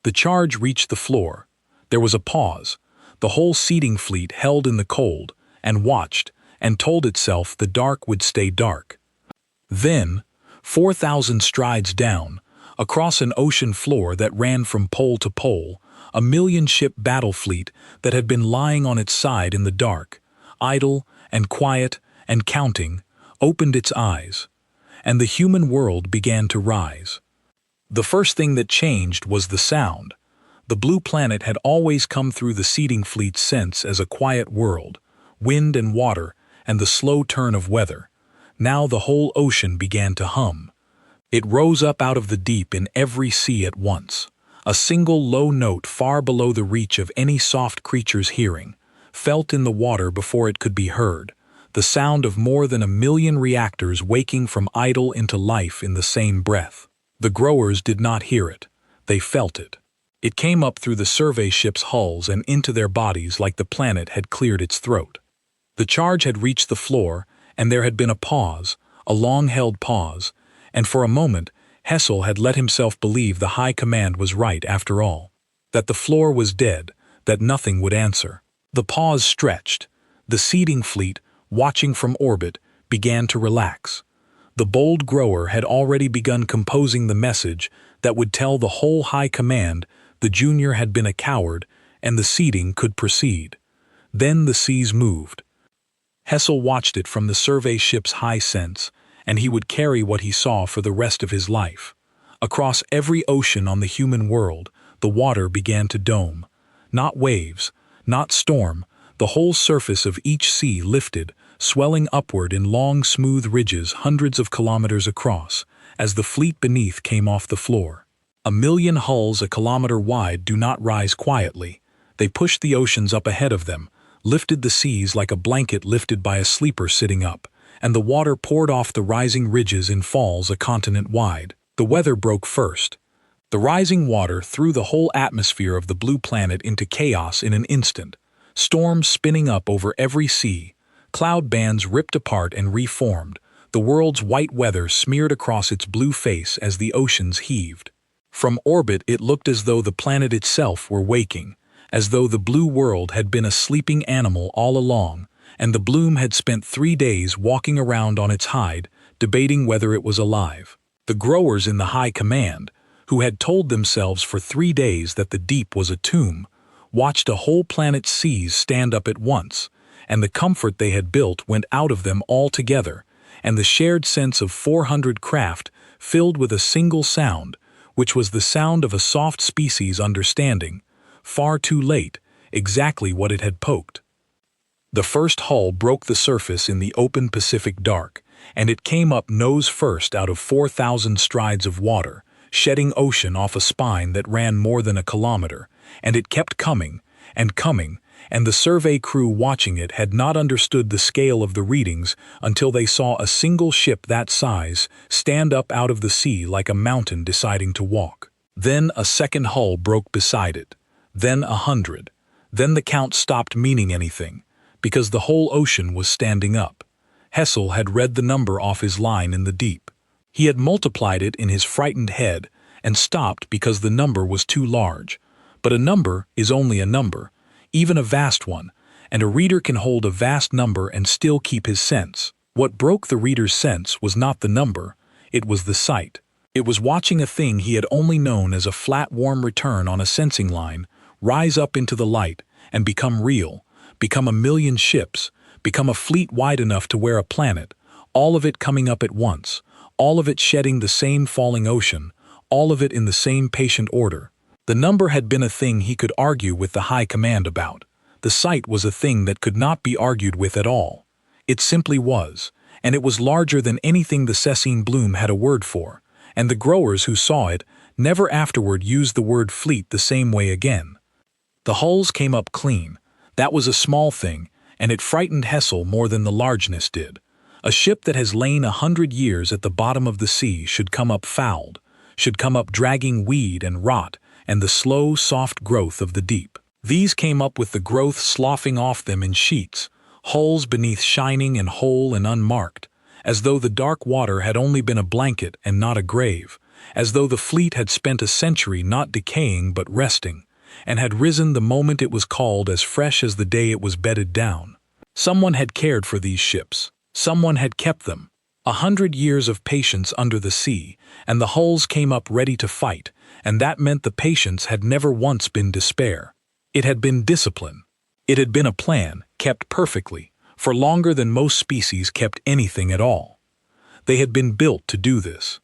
The charge reached the floor. There was a pause. The whole seeding fleet held in the cold, and watched, and told itself the dark would stay dark. Then, 4,000 strides down, across an ocean floor that ran from pole to pole, a million-ship battlefleet that had been lying on its side in the dark, idle and quiet and counting, opened its eyes, and the human world began to rise. The first thing that changed was the sound. The blue planet had always come through the seeding fleet's sense as a quiet world, wind and water, and the slow turn of weather. Now the whole ocean began to hum. It rose up out of the deep in every sea at once, a single low note far below the reach of any soft creature's hearing, felt in the water before it could be heard, the sound of more than 1,000,000 reactors waking from idle into life in the same breath. The growers did not hear it. They felt it. It came up through the survey ships' hulls and into their bodies like the planet had cleared its throat. The charge had reached the floor, and there had been a pause, a long-held pause, and for a moment Hessel had let himself believe the high command was right after all, that the floor was dead, that nothing would answer. The pause stretched. The seeding fleet, watching from orbit, began to relax. The bold grower had already begun composing the message that would tell the whole high command the junior had been a coward and the seeding could proceed. Then the seas moved. Hessel watched it from the survey ship's high sense, and he would carry what he saw for the rest of his life. Across every ocean on the human world, the water began to dome. Not waves, not storm, the whole surface of each sea lifted, swelling upward in long, smooth ridges hundreds of kilometers across, as the fleet beneath came off the floor. 1,000,000 hulls a kilometer wide do not rise quietly. They pushed the oceans up ahead of them, lifted the seas like a blanket lifted by a sleeper sitting up, and the water poured off the rising ridges in falls a continent wide. The weather broke first. The rising water threw the whole atmosphere of the blue planet into chaos in an instant, storms spinning up over every sea, cloud bands ripped apart and reformed, the world's white weather smeared across its blue face as the oceans heaved. From orbit it looked as though the planet itself were waking, as though the blue world had been a sleeping animal all along, and the bloom had spent 3 days walking around on its hide, debating whether it was alive. The growers in the high command, who had told themselves for 3 days that the deep was a tomb, watched a whole planet's seas stand up at once, and the comfort they had built went out of them altogether, and the shared sense of 400 craft filled with a single sound, which was the sound of a soft species understanding, far too late, exactly what it had poked. The first hull broke the surface in the open Pacific dark, and it came up nose first out of 4,000 strides of water, shedding ocean off a spine that ran more than a kilometer, and it kept coming, and and the survey crew watching it had not understood the scale of the readings until they saw a single ship that size stand up out of the sea like a mountain deciding to walk. Then a second hull broke beside it. Then 100. Then the count stopped meaning anything, because the whole ocean was standing up. Hessel had read the number off his line in the deep. He had multiplied it in his frightened head and stopped because the number was too large. But a number is only a number, even a vast one, and a reader can hold a vast number and still keep his sense. What broke the reader's sense was not the number, it was the sight. It was watching a thing he had only known as a flat warm return on a sensing line rise up into the light and become real, become a million ships, become a fleet wide enough to wear a planet, all of it coming up at once, all of it shedding the same falling ocean, all of it in the same patient order. The number had been a thing he could argue with the high command about. The sight was a thing that could not be argued with at all. It simply was, and it was larger than anything the Cecine Bloom had a word for, and the growers who saw it never afterward used the word fleet the same way again. The hulls came up clean. That was a small thing, and it frightened Hessel more than the largeness did. A ship that has lain 100 years at the bottom of the sea should come up fouled, should come up dragging weed and rot and the slow, soft growth of the deep. These came up with the growth sloughing off them in sheets, hulls beneath shining and whole and unmarked, as though the dark water had only been a blanket and not a grave, as though the fleet had spent a century not decaying but resting, and had risen the moment it was called as fresh as the day it was bedded down. Someone had cared for these ships. Someone had kept them. 100 years of patience under the sea, and the hulls came up ready to fight, and that meant the patience had never once been despair. It had been discipline. It had been a plan, kept perfectly, for longer than most species kept anything at all. They had been built to do this.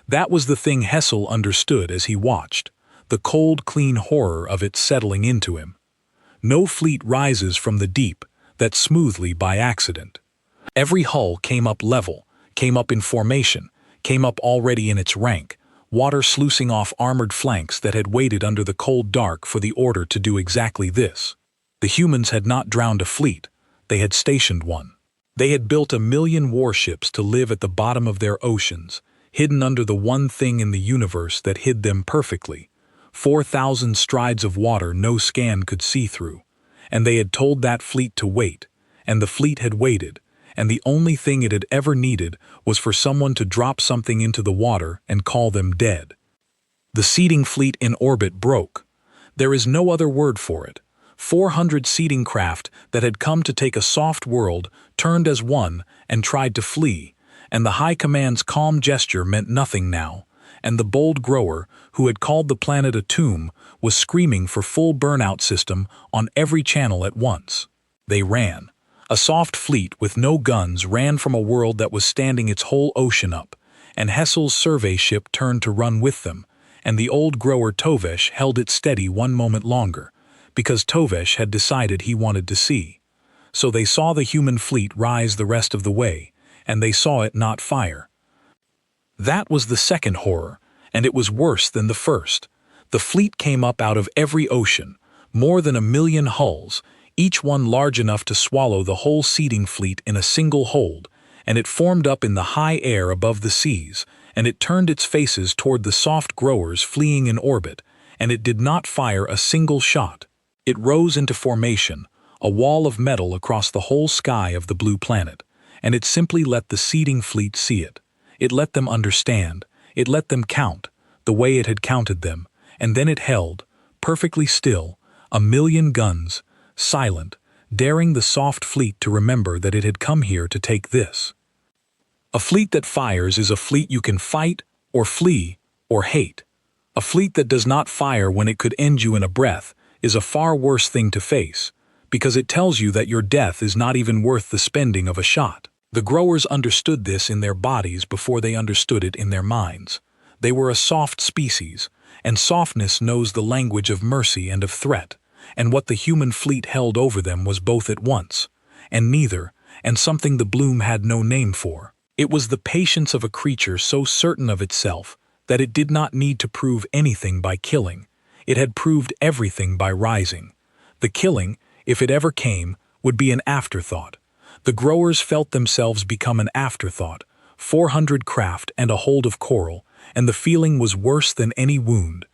That was the thing Hessel understood as he watched, the cold, clean horror of it settling into him. No fleet rises from the deep that smoothly by accident. Every hull came up level, came up in formation, came up already in its rank, water sluicing off armored flanks that had waited under the cold dark for the order to do exactly this. The humans had not drowned a fleet, they had stationed one. They had built 1,000,000 warships to live at the bottom of their oceans, hidden under the one thing in the universe that hid them perfectly, 4,000 strides of water no scan could see through, and they had told that fleet to wait, and the fleet had waited, and the only thing it had ever needed was for someone to drop something into the water and call them dead. The seeding fleet in orbit broke. There is no other word for it. 400 seeding craft that had come to take a soft world turned as one and tried to flee, and the High Command's calm gesture meant nothing now, and the bold grower, who had called the planet a tomb, was screaming for full burnout system on every channel at once. They ran. A soft fleet with no guns ran from a world that was standing its whole ocean up, and Hessel's survey ship turned to run with them, and the old grower Tovesh held it steady one moment longer, because Tovesh had decided he wanted to see. So they saw the human fleet rise the rest of the way, and they saw it not fire. That was the second horror, and it was worse than the first. The fleet came up out of every ocean, more than 1,000,000 hulls, each one large enough to swallow the whole seeding fleet in a single hold, and it formed up in the high air above the seas, and it turned its faces toward the soft growers fleeing in orbit, and it did not fire a single shot. It rose into formation, a wall of metal across the whole sky of the blue planet, and it simply let the seeding fleet see it. It let them understand, it let them count, the way it had counted them, and then it held, perfectly still, 1,000,000 guns, silent, daring the soft fleet to remember that it had come here to take this. A fleet that fires is a fleet you can fight, or flee, or hate. A fleet that does not fire when it could end you in a breath is a far worse thing to face, because it tells you that your death is not even worth the spending of a shot. The growers understood this in their bodies before they understood it in their minds. They were a soft species, and softness knows the language of mercy and of threat, and what the human fleet held over them was both at once, and neither, and something the Bloom had no name for. It was the patience of a creature so certain of itself that it did not need to prove anything by killing. It had proved everything by rising. The killing, if it ever came, would be an afterthought. The growers felt themselves become an afterthought, 400 craft and a hold of coral, and the feeling was worse than any wound.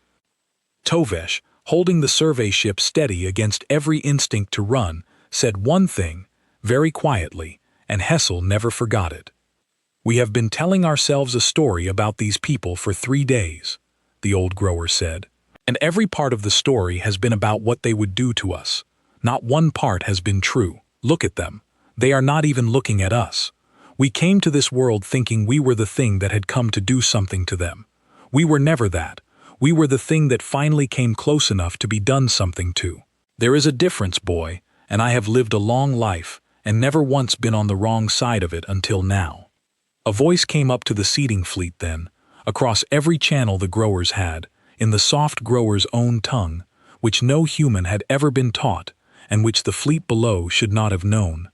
Tovesh, holding the survey ship steady against every instinct to run, said one thing, very quietly, and Hessel never forgot it. "We have been telling ourselves a story about these people for 3 days," the old grower said. "And every part of the story has been about what they would do to us. Not one part has been true. Look at them. They are not even looking at us. We came to this world thinking we were the thing that had come to do something to them. We were never that. We were the thing that finally came close enough to be done something to. There is a difference, boy, and I have lived a long life and never once been on the wrong side of it until now." A voice came up to the seeding fleet then, across every channel the growers had, in the soft grower's own tongue, which no human had ever been taught, and which the fleet below should not have known.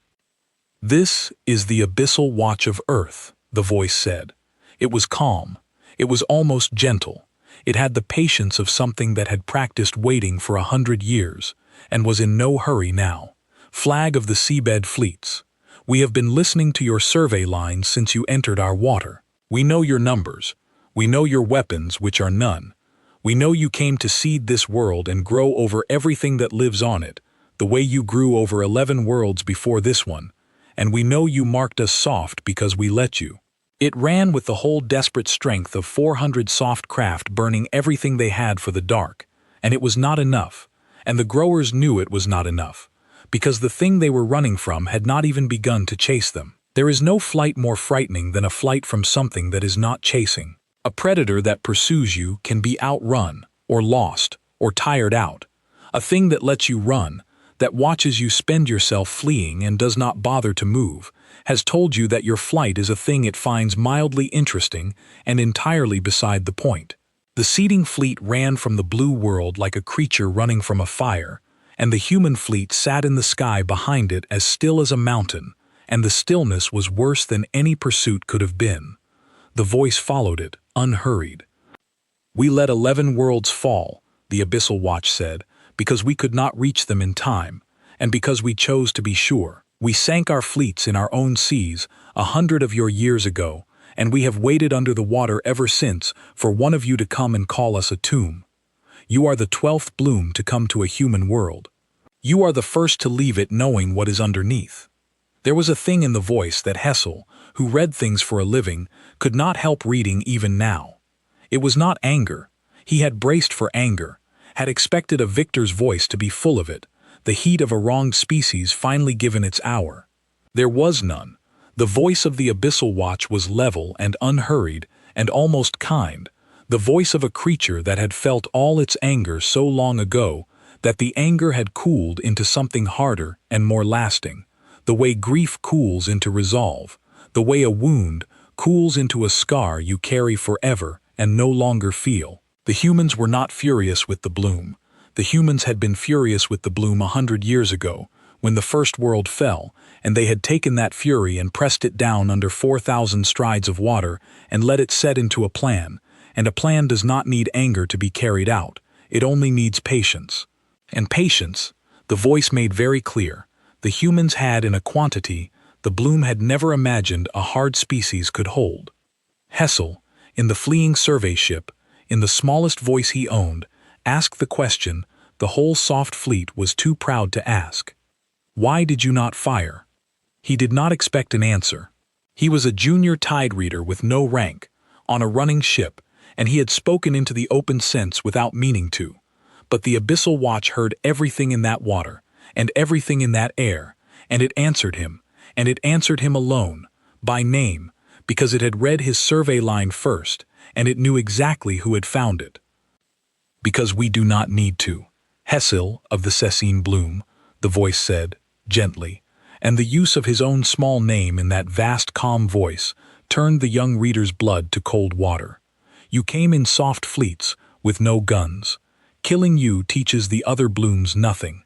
"This is the abyssal watch of Earth," the voice said. It was calm. It was almost gentle. It had the patience of something that had practiced waiting for 100 years, and was in no hurry now. "Flag of the seabed fleets. We have been listening to your survey lines since you entered our water. We know your numbers. We know your weapons, which are none. We know you came to seed this world and grow over everything that lives on it, the way you grew over 11 worlds before this one, and we know you marked us soft because we let you." It ran with the whole desperate strength of 400 soft craft burning everything they had for the dark, and it was not enough, and the growers knew it was not enough, because the thing they were running from had not even begun to chase them. There is no flight more frightening than a flight from something that is not chasing. A predator that pursues you can be outrun, or lost, or tired out. A thing that lets you run, that watches you spend yourself fleeing and does not bother to move, has told you that your flight is a thing it finds mildly interesting and entirely beside the point. The seeding fleet ran from the blue world like a creature running from a fire, and the human fleet sat in the sky behind it as still as a mountain, and the stillness was worse than any pursuit could have been. The voice followed it, unhurried. "We let 11 worlds fall," the Abyssal Watch said, "because we could not reach them in time, and because we chose to be sure. We sank our fleets in our own seas 100 of your years ago, and we have waited under the water ever since for one of you to come and call us a tomb. You are the 12th bloom to come to a human world. You are the first to leave it knowing what is underneath." There was a thing in the voice that Hessel, who read things for a living, could not help reading even now. It was not anger. He had braced for anger, had expected a victor's voice to be full of it, the heat of a wronged species finally given its hour. There was none. The voice of the Abyssal Watch was level and unhurried and almost kind, the voice of a creature that had felt all its anger so long ago that the anger had cooled into something harder and more lasting, the way grief cools into resolve, the way a wound cools into a scar you carry forever and no longer feel. The humans were not furious with the bloom. The humans had been furious with the bloom 100 years ago, when the first world fell, and they had taken that fury and pressed it down under 4,000 strides of water and let it set into a plan, and a plan does not need anger to be carried out, it only needs patience. And patience, the voice made very clear, the humans had in a quantity the bloom had never imagined a hard species could hold. Hessel, in the fleeing survey ship, in the smallest voice he owned, asked the question the whole soft fleet was too proud to ask. "Why did you not fire?" He did not expect an answer. He was a junior tide reader with no rank, on a running ship, and he had spoken into the open sense without meaning to. But the Abyssal Watch heard everything in that water, and everything in that air, and it answered him alone, by name, because it had read his survey line first, and it knew exactly who had found it. "Because we do not need to, Hessel of the Cessine Bloom," the voice said, gently, and the use of his own small name in that vast calm voice turned the young reader's blood to cold water. "You came in soft fleets, with no guns. Killing you teaches the other blooms nothing.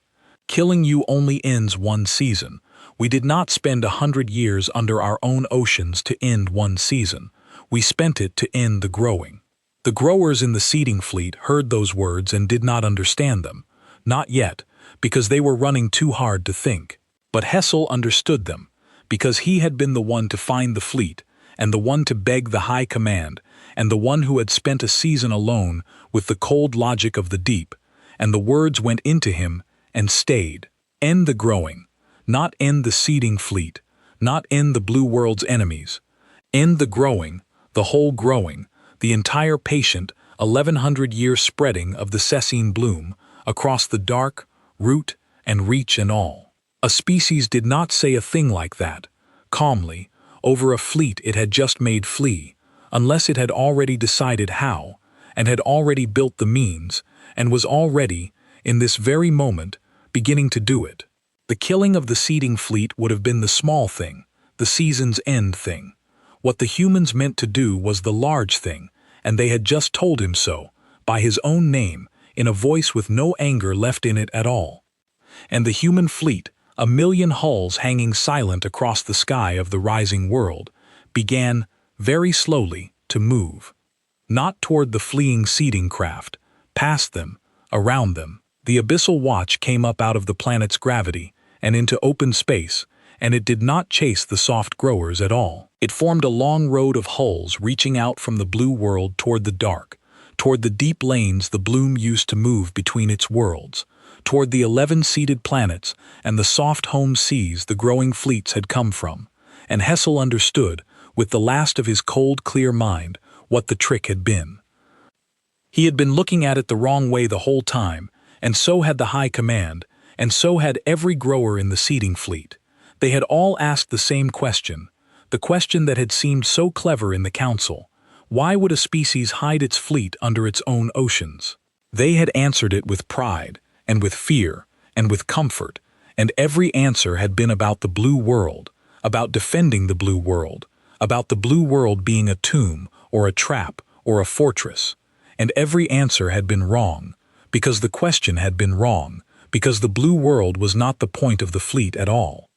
Killing you only ends one season. We did not spend 100 years under our own oceans to end one season. We spent it to end the growing." The growers in the seeding fleet heard those words and did not understand them. Not yet, because they were running too hard to think. But Hessel understood them, because he had been the one to find the fleet, and the one to beg the high command, and the one who had spent a season alone with the cold logic of the deep, and the words went into him and stayed. End the growing, not end the seeding fleet, not end the blue world's enemies. End the growing, the whole growing, the entire patient 1100-year spreading of the Cessine bloom across the dark, root, and reach and all. A species did not say a thing like that, calmly, over a fleet it had just made flee, unless it had already decided how, and had already built the means, and was already, in this very moment, beginning to do it. The killing of the seeding fleet would have been the small thing, the season's end thing. What the humans meant to do was the large thing, and they had just told him so, by his own name, in a voice with no anger left in it at all. And the human fleet, a million hulls hanging silent across the sky of the rising world, began, very slowly, to move. Not toward the fleeing seeding craft, past them, around them. The abyssal watch came up out of the planet's gravity and into open space, and it did not chase the soft growers at all. It formed a long road of hulls reaching out from the blue world toward the dark, toward the deep lanes the bloom used to move between its worlds, toward the 11 seeded planets and the soft home seas the growing fleets had come from. And Hessel understood, with the last of his cold, clear mind, what the trick had been. He had been looking at it the wrong way the whole time, and so had the high command, and so had every grower in the seeding fleet. They had all asked the same question, the question that had seemed so clever in the council. Why would a species hide its fleet under its own oceans? They had answered it with pride, and with fear, and with comfort, and every answer had been about the blue world, about defending the blue world, about the blue world being a tomb, or a trap, or a fortress. And every answer had been wrong, because the question had been wrong, because the blue world was not the point of the fleet at all.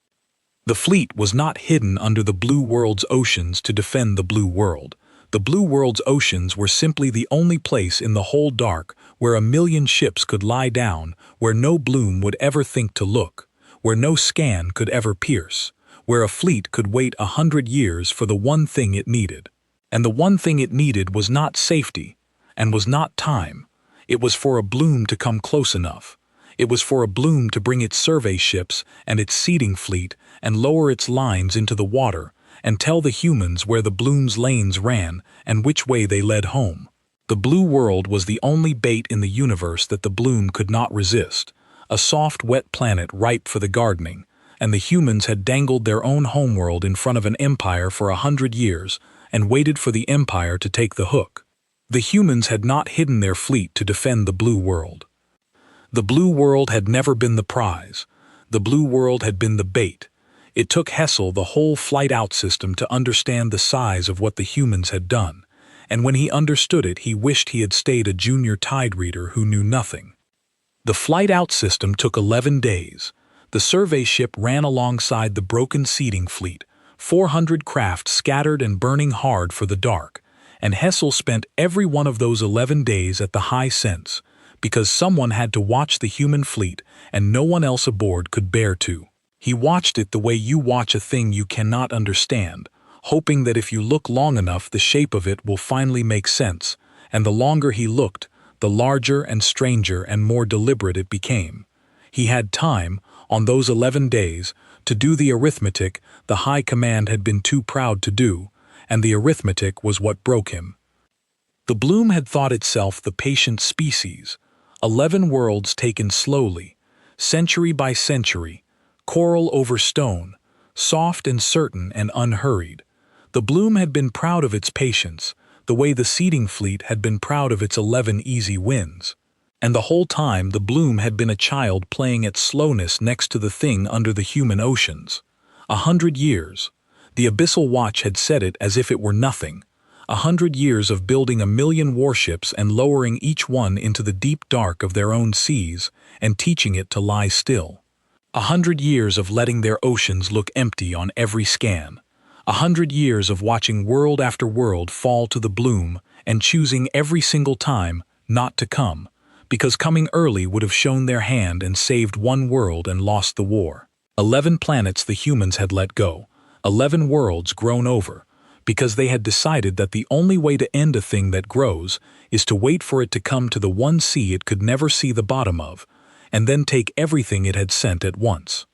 The fleet was not hidden under the blue world's oceans to defend the blue world. The blue world's oceans were simply the only place in the whole dark where a million ships could lie down, where no bloom would ever think to look, where no scan could ever pierce, where a fleet could wait 100 years for the one thing it needed. And the one thing it needed was not safety, and was not time. It was for a bloom to come close enough. It was for a bloom to bring its survey ships and its seeding fleet and lower its lines into the water and tell the humans where the bloom's lanes ran and which way they led home. The blue world was the only bait in the universe that the bloom could not resist, a soft, wet planet ripe for the gardening, and the humans had dangled their own homeworld in front of an empire for 100 years and waited for the empire to take the hook. The humans had not hidden their fleet to defend the blue world. The blue world had never been the prize. The blue world had been the bait. It took Hessel the whole flight-out system to understand the size of what the humans had done, and when he understood it he wished he had stayed a junior tide reader who knew nothing. The flight-out system took 11 days. The survey ship ran alongside the broken seeding fleet, 400 craft scattered and burning hard for the dark, and Hessel spent every one of those 11 days at the high sense, because someone had to watch the human fleet and no one else aboard could bear to. He watched it the way you watch a thing you cannot understand, hoping that if you look long enough the shape of it will finally make sense, and the longer he looked, the larger and stranger and more deliberate it became. He had time, on those 11 days, to do the arithmetic the high command had been too proud to do, and the arithmetic was what broke him. The bloom had thought itself the patient species, 11 worlds taken slowly, century by century, coral over stone, soft and certain and unhurried. The bloom had been proud of its patience, the way the seeding fleet had been proud of its 11 easy wins. And the whole time the bloom had been a child playing at slowness next to the thing under the human oceans. 100 years. The abyssal watch had said it as if it were nothing. 100 years of building 1,000,000 warships and lowering each one into the deep dark of their own seas and teaching it to lie still. 100 years of letting their oceans look empty on every scan. 100 years of watching world after world fall to the bloom and choosing every single time not to come, because coming early would have shown their hand and saved one world and lost the war. 11 planets the humans had let go, 11 worlds grown over, because they had decided that the only way to end a thing that grows is to wait for it to come to the one sea it could never see the bottom of, and then take everything it had sent at once.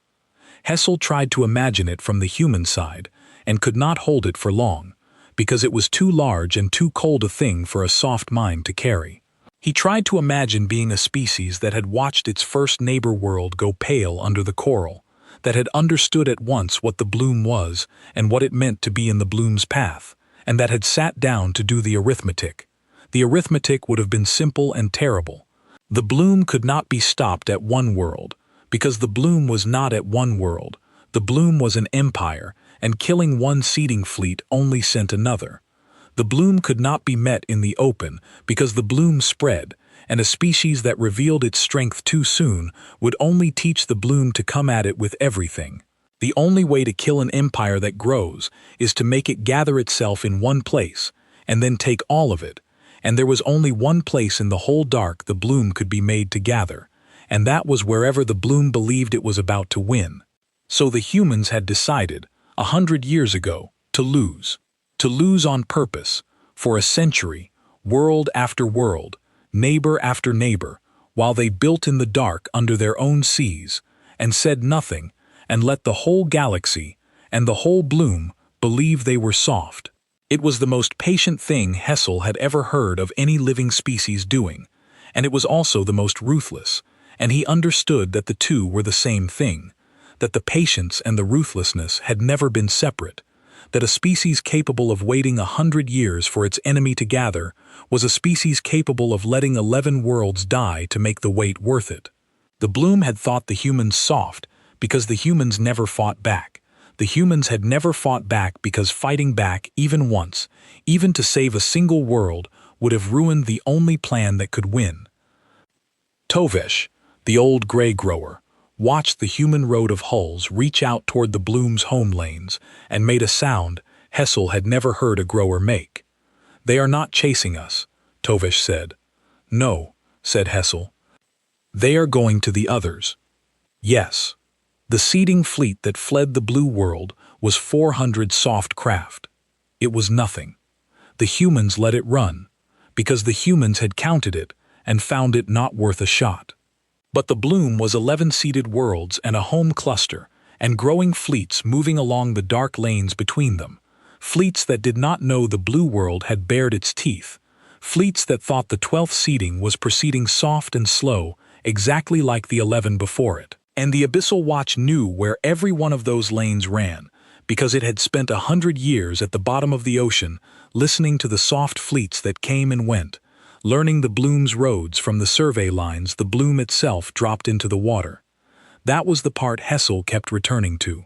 Hessel tried to imagine it from the human side, and could not hold it for long, because it was too large and too cold a thing for a soft mind to carry. He tried to imagine being a species that had watched its first neighbor world go pale under the coral, that had understood at once what the bloom was and what it meant to be in the bloom's path, and that had sat down to do the arithmetic. The arithmetic would have been simple and terrible. The bloom could not be stopped at one world, because the bloom was not at one world. The bloom was an empire, and killing one seeding fleet only sent another. The bloom could not be met in the open, because the bloom spread, and a species that revealed its strength too soon would only teach the bloom to come at it with everything. The only way to kill an empire that grows is to make it gather itself in one place, and then take all of it, and there was only one place in the whole dark the bloom could be made to gather, and that was wherever the bloom believed it was about to win. So the humans had decided, 100 years ago, to lose. To lose on purpose, for a century, world after world, neighbor after neighbor, while they built in the dark under their own seas, and said nothing, and let the whole galaxy, and the whole bloom, believe they were soft. It was the most patient thing Hessel had ever heard of any living species doing, and it was also the most ruthless, and he understood that the two were the same thing, that the patience and the ruthlessness had never been separate, that a species capable of waiting 100 years for its enemy to gather was a species capable of letting 11 worlds die to make the wait worth it. The bloom had thought the humans soft because the humans never fought back. The humans had never fought back because fighting back even once, even to save a single world, would have ruined the only plan that could win. Tovesh, the old gray grower, watched the human road of hulls reach out toward the bloom's home lanes and made a sound Hessel had never heard a grower make. "They are not chasing us," Tovesh said. "No," said Hessel. "They are going to the others." Yes. The seeding fleet that fled the blue world was 400 soft craft. It was nothing. The humans let it run, because the humans had counted it and found it not worth a shot. But the bloom was 11 seeded worlds and a home cluster, and growing fleets moving along the dark lanes between them, fleets that did not know the blue world had bared its teeth, fleets that thought the 12th seeding was proceeding soft and slow, exactly like the 11 before it. And the Abyssal Watch knew where every one of those lanes ran, because it had spent 100 years at the bottom of the ocean listening to the soft fleets that came and went, learning the bloom's roads from the survey lines the bloom itself dropped into the water. That was the part Hessel kept returning to,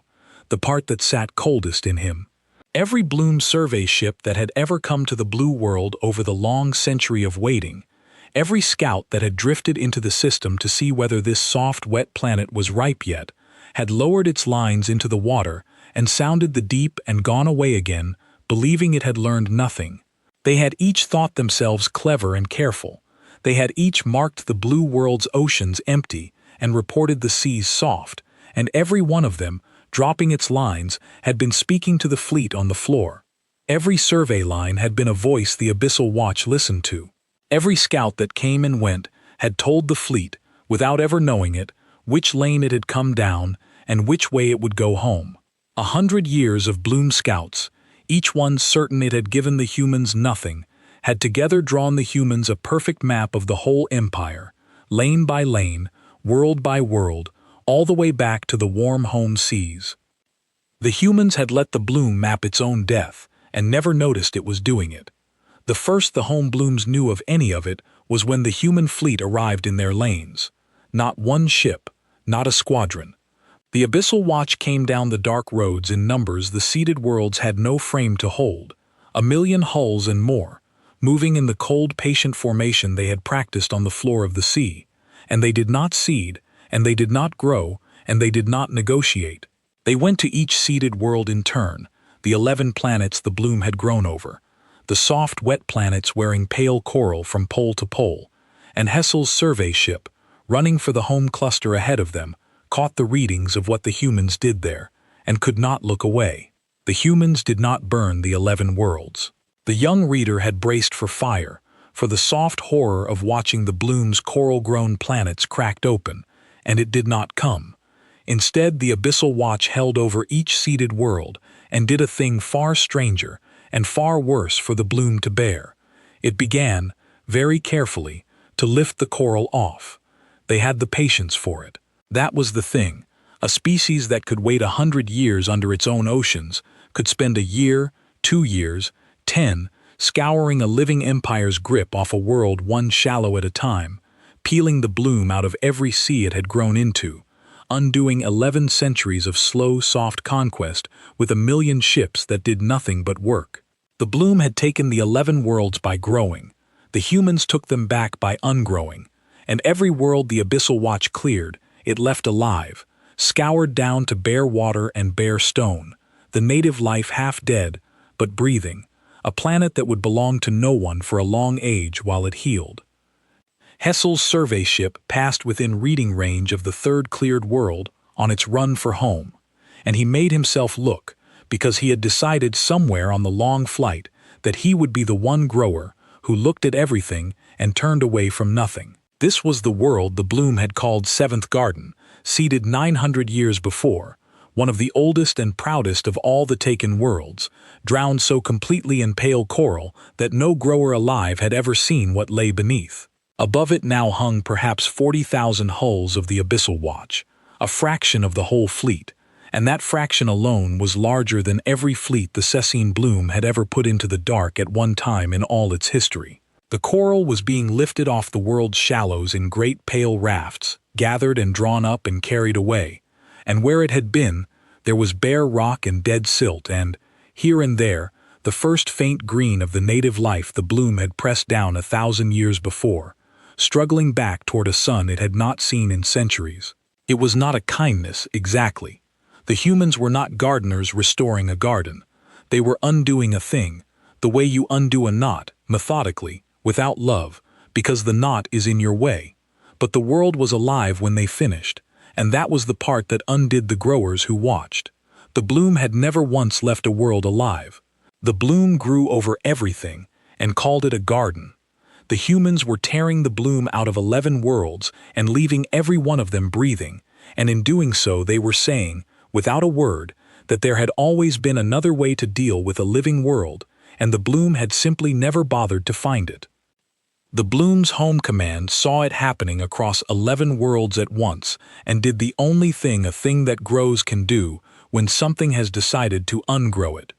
the part that sat coldest in him. Every bloom survey ship that had ever come to the blue world over the long century of waiting, every scout that had drifted into the system to see whether this soft, wet planet was ripe yet, had lowered its lines into the water and sounded the deep and gone away again, believing it had learned nothing. They had each thought themselves clever and careful. They had each marked the blue world's oceans empty and reported the seas soft, and every one of them, dropping its lines, had been speaking to the fleet on the floor. Every survey line had been a voice the Abyssal Watch listened to. Every scout that came and went had told the fleet, without ever knowing it, which lane it had come down and which way it would go home. 100 years of bloom scouts, each one certain it had given the humans nothing, had together drawn the humans a perfect map of the whole empire, lane by lane, world by world, all the way back to the warm home seas. The humans had let the bloom map its own death, and never noticed it was doing it. The first the home blooms knew of any of it was when the human fleet arrived in their lanes. Not one ship, not a squadron. The Abyssal Watch came down the dark roads in numbers the seeded worlds had no frame to hold, 1,000,000 hulls and more, moving in the cold patient formation they had practiced on the floor of the sea, and they did not seed, and they did not grow, and they did not negotiate. They went to each seeded world in turn, the 11 planets the bloom had grown over, the soft wet planets wearing pale coral from pole to pole, and Hessel's survey ship, running for the home cluster ahead of them, caught the readings of what the humans did there, and could not look away. The humans did not burn the 11 worlds. The young reader had braced for fire, for the soft horror of watching the Bloom's coral-grown planets cracked open, and it did not come. Instead, the Abyssal Watch held over each seeded world and did a thing far stranger and far worse for the Bloom to bear. It began, very carefully, to lift the coral off. They had the patience for it. That was the thing. A species that could wait 100 years under its own oceans could spend a year, 2 years, 10, scouring a living empire's grip off a world one shallow at a time, peeling the Bloom out of every sea it had grown into, undoing 11 centuries of slow, soft conquest with 1,000,000 ships that did nothing but work. The Bloom had taken the 11 worlds by growing. The humans took them back by ungrowing. And every world the Abyssal Watch cleared, it left alive, scoured down to bare water and bare stone, the native life half dead, but breathing, a planet that would belong to no one for a long age while it healed. Hessel's survey ship passed within reading range of the third cleared world on its run for home, and he made himself look, because he had decided somewhere on the long flight that he would be the one grower who looked at everything and turned away from nothing. This was the world the Bloom had called Seventh Garden, seeded 900 years before, one of the oldest and proudest of all the taken worlds, drowned so completely in pale coral that no grower alive had ever seen what lay beneath. Above it now hung perhaps 40,000 hulls of the Abyssal Watch, a fraction of the whole fleet, and that fraction alone was larger than every fleet the Cessine Bloom had ever put into the dark at one time in all its history. The coral was being lifted off the world's shallows in great pale rafts, gathered and drawn up and carried away, and where it had been, there was bare rock and dead silt and, here and there, the first faint green of the native life the Bloom had pressed down 1,000 years before, struggling back toward a sun it had not seen in centuries. It was not a kindness, exactly. The humans were not gardeners restoring a garden. They were undoing a thing, the way you undo a knot, methodically, without love, because the knot is in your way. But the world was alive when they finished, and that was the part that undid the growers who watched. The Bloom had never once left a world alive. The Bloom grew over everything and called it a garden. The humans were tearing the Bloom out of 11 worlds and leaving every one of them breathing, and in doing so they were saying, without a word, that there had always been another way to deal with a living world, and the Bloom had simply never bothered to find it. The Bloom's home command saw it happening across 11 worlds at once and did the only thing a thing that grows can do when something has decided to ungrow it.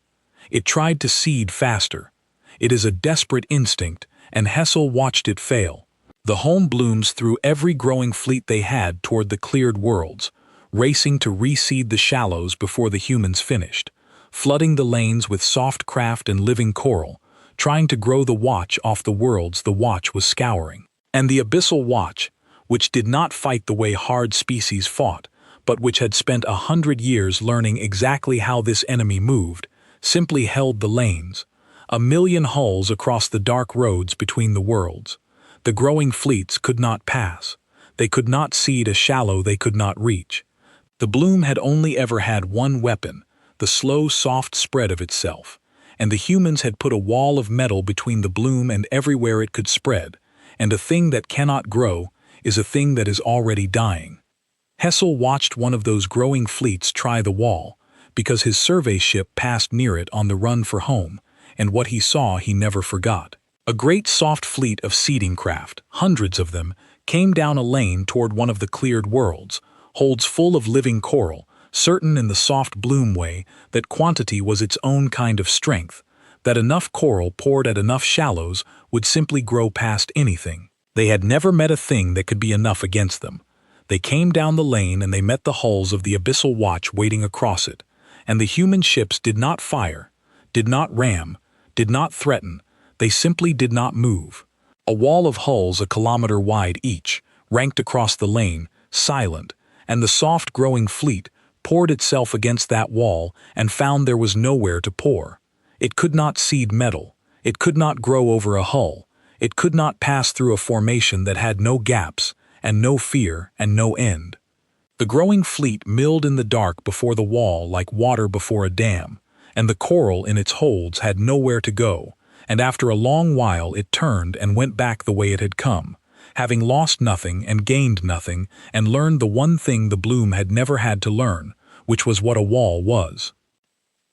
It tried to seed faster. It is a desperate instinct, and Hessel watched it fail. The home Blooms threw every growing fleet they had toward the cleared worlds, racing to reseed the shallows before the humans finished, flooding the lanes with soft craft and living coral, trying to grow the Watch off the worlds the Watch was scouring. And the Abyssal Watch, which did not fight the way hard species fought, but which had spent 100 years learning exactly how this enemy moved, simply held the lanes, 1,000,000 hulls across the dark roads between the worlds. The growing fleets could not pass. They could not seed a shallow they could not reach. The Bloom had only ever had one weapon, the slow, soft spread of itself, and the humans had put a wall of metal between the Bloom and everywhere it could spread, and a thing that cannot grow is a thing that is already dying. Hessel watched one of those growing fleets try the wall, because his survey ship passed near it on the run for home, and what he saw he never forgot. A great soft fleet of seeding craft, hundreds of them, came down a lane toward one of the cleared worlds, holds full of living coral, certain in the soft Bloom way that quantity was its own kind of strength, that enough coral poured at enough shallows would simply grow past anything. They had never met a thing that could be enough against them. They came down the lane and they met the hulls of the Abyssal Watch waiting across it, and the human ships did not fire, did not ram, did not threaten, they simply did not move. A wall of hulls a kilometer wide each, ranked across the lane, silent, and the soft growing fleet poured itself against that wall and found there was nowhere to pour. It could not seed metal, it could not grow over a hull, It could not pass through a formation that had no gaps, and no fear, and no end. The growing fleet milled in the dark before the wall like water before a dam, and the coral in its holds had nowhere to go, and after a long while it turned and went back the way it had come, having lost nothing and gained nothing, and learned the one thing the Bloom had never had to learn, which was what a wall was.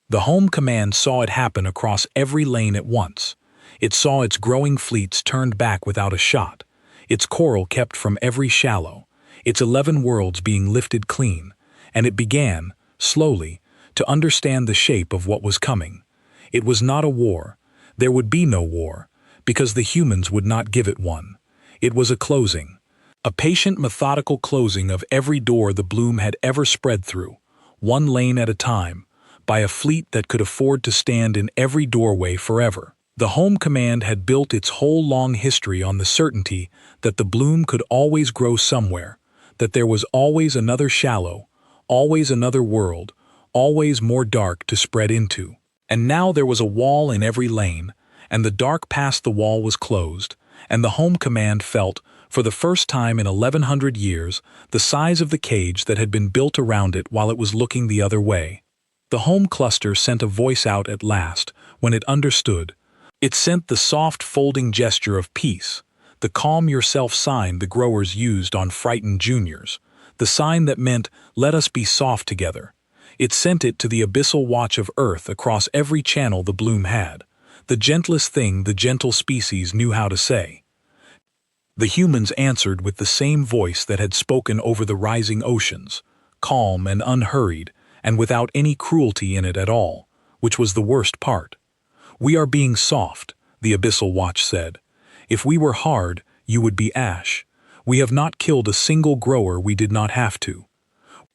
The home command saw it happen across every lane at once. It saw its growing fleets turned back without a shot, its coral kept from every shallow, its 11 worlds being lifted clean, and it began, slowly, to understand the shape of what was coming. It was not a war. There would be no war, because the humans would not give it one. It was a closing. A patient, methodical closing of every door the Bloom had ever spread through, one lane at a time, by a fleet that could afford to stand in every doorway forever. The home command had built its whole long history on the certainty that the Bloom could always grow somewhere, that there was always another shallow, always another world, always more dark to spread into. And now there was a wall in every lane, and the dark past the wall was closed, and the home command felt, for the first time in 1100 years, the size of the cage that had been built around it while it was looking the other way. The home cluster sent a voice out at last, when it understood. It sent the soft folding gesture of peace, the calm yourself sign the growers used on frightened juniors, the sign that meant, let us be soft together. It sent it to the abyssal watch of Earth across every channel the Bloom had, the gentlest thing the gentle species knew how to say. The humans answered with the same voice that had spoken over the rising oceans, calm and unhurried, and without any cruelty in it at all, which was the worst part. We are being soft, the abyssal watch said. If we were hard, you would be ash. We have not killed a single grower we did not have to.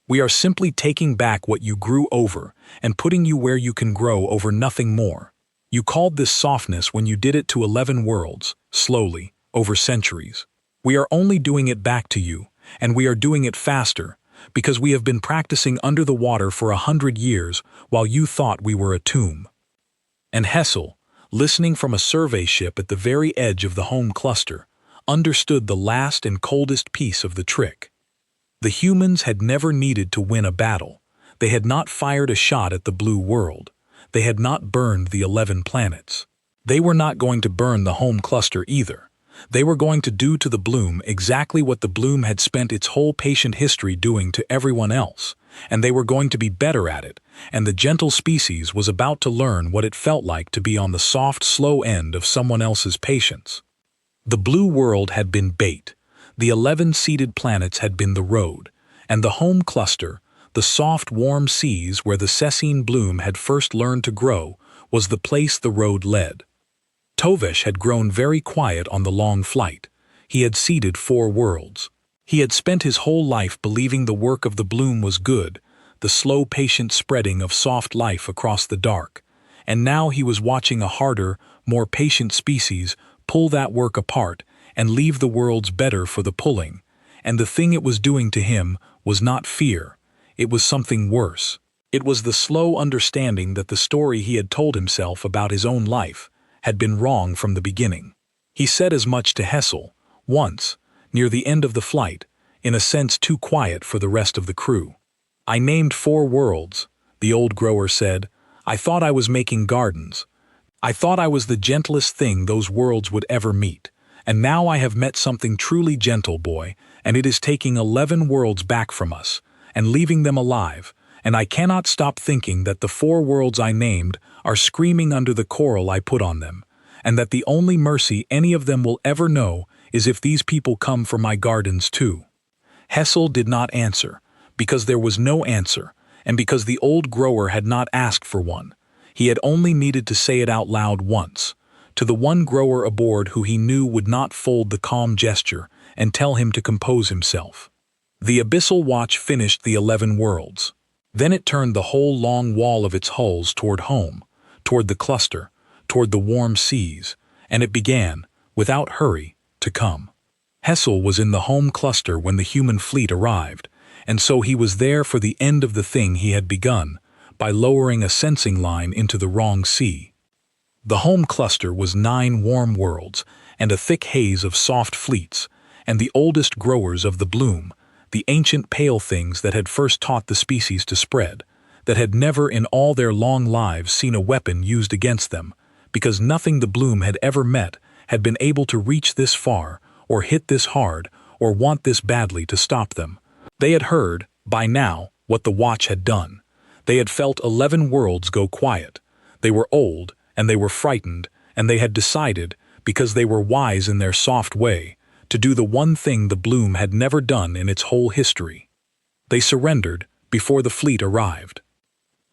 We are simply taking back what you grew over and putting you where you can grow over nothing more. You called this softness when you did it to 11 worlds, slowly, over centuries. We are only doing it back to you, and we are doing it faster, because we have been practicing under the water for 100 years while you thought we were a tomb. And Hessel, listening from a survey ship at the very edge of the home cluster, understood the last and coldest piece of the trick. The humans had never needed to win a battle. They had not fired a shot at the blue world. They had not burned the 11 planets. They were not going to burn the home cluster either. They were going to do to the Bloom exactly what the Bloom had spent its whole patient history doing to everyone else, and they were going to be better at it, and the gentle species was about to learn what it felt like to be on the soft, slow end of someone else's patience. The blue world had been bait. The 11 seeded planets had been the road, and the home cluster, the soft, warm seas where the Cecine Bloom had first learned to grow, was the place the road led. Tovesh had grown very quiet on the long flight. He had seeded 4 worlds. He had spent his whole life believing the work of the Bloom was good, the slow, patient spreading of soft life across the dark, and now he was watching a harder, more patient species pull that work apart and leave the worlds better for the pulling, and the thing it was doing to him was not fear, it was something worse. It was the slow understanding that the story he had told himself about his own life had been wrong from the beginning. He said as much to Hessel, once, near the end of the flight, in a sense too quiet for the rest of the crew. I named 4 worlds, the old grower said. I thought I was making gardens. I thought I was the gentlest thing those worlds would ever meet. And now I have met something truly gentle, boy, and it is taking 11 worlds back from us, and leaving them alive, and I cannot stop thinking that the 4 worlds I named are screaming under the coral I put on them, and that the only mercy any of them will ever know is if these people come for my gardens too. Hessel did not answer, because there was no answer, and because the old grower had not asked for one. He had only needed to say it out loud once, to the one grower aboard who he knew would not fold the calm gesture and tell him to compose himself. The abyssal watch finished the 11 worlds. Then it turned the whole long wall of its hulls toward home, toward the cluster, toward the warm seas, and it began, without hurry, to come. Hessel was in the home cluster when the human fleet arrived, and so he was there for the end of the thing he had begun, by lowering a sensing line into the wrong sea. The home cluster was 9 warm worlds, and a thick haze of soft fleets, and the oldest growers of the bloom, the ancient pale things that had first taught the species to spread, that had never in all their long lives seen a weapon used against them, because nothing the bloom had ever met had been able to reach this far, or hit this hard, or want this badly to stop them. They had heard, by now, what the Watch had done. They had felt 11 worlds go quiet. They were old, and they were frightened, and they had decided, because they were wise in their soft way, to do the one thing the bloom had never done in its whole history. They surrendered before the fleet arrived.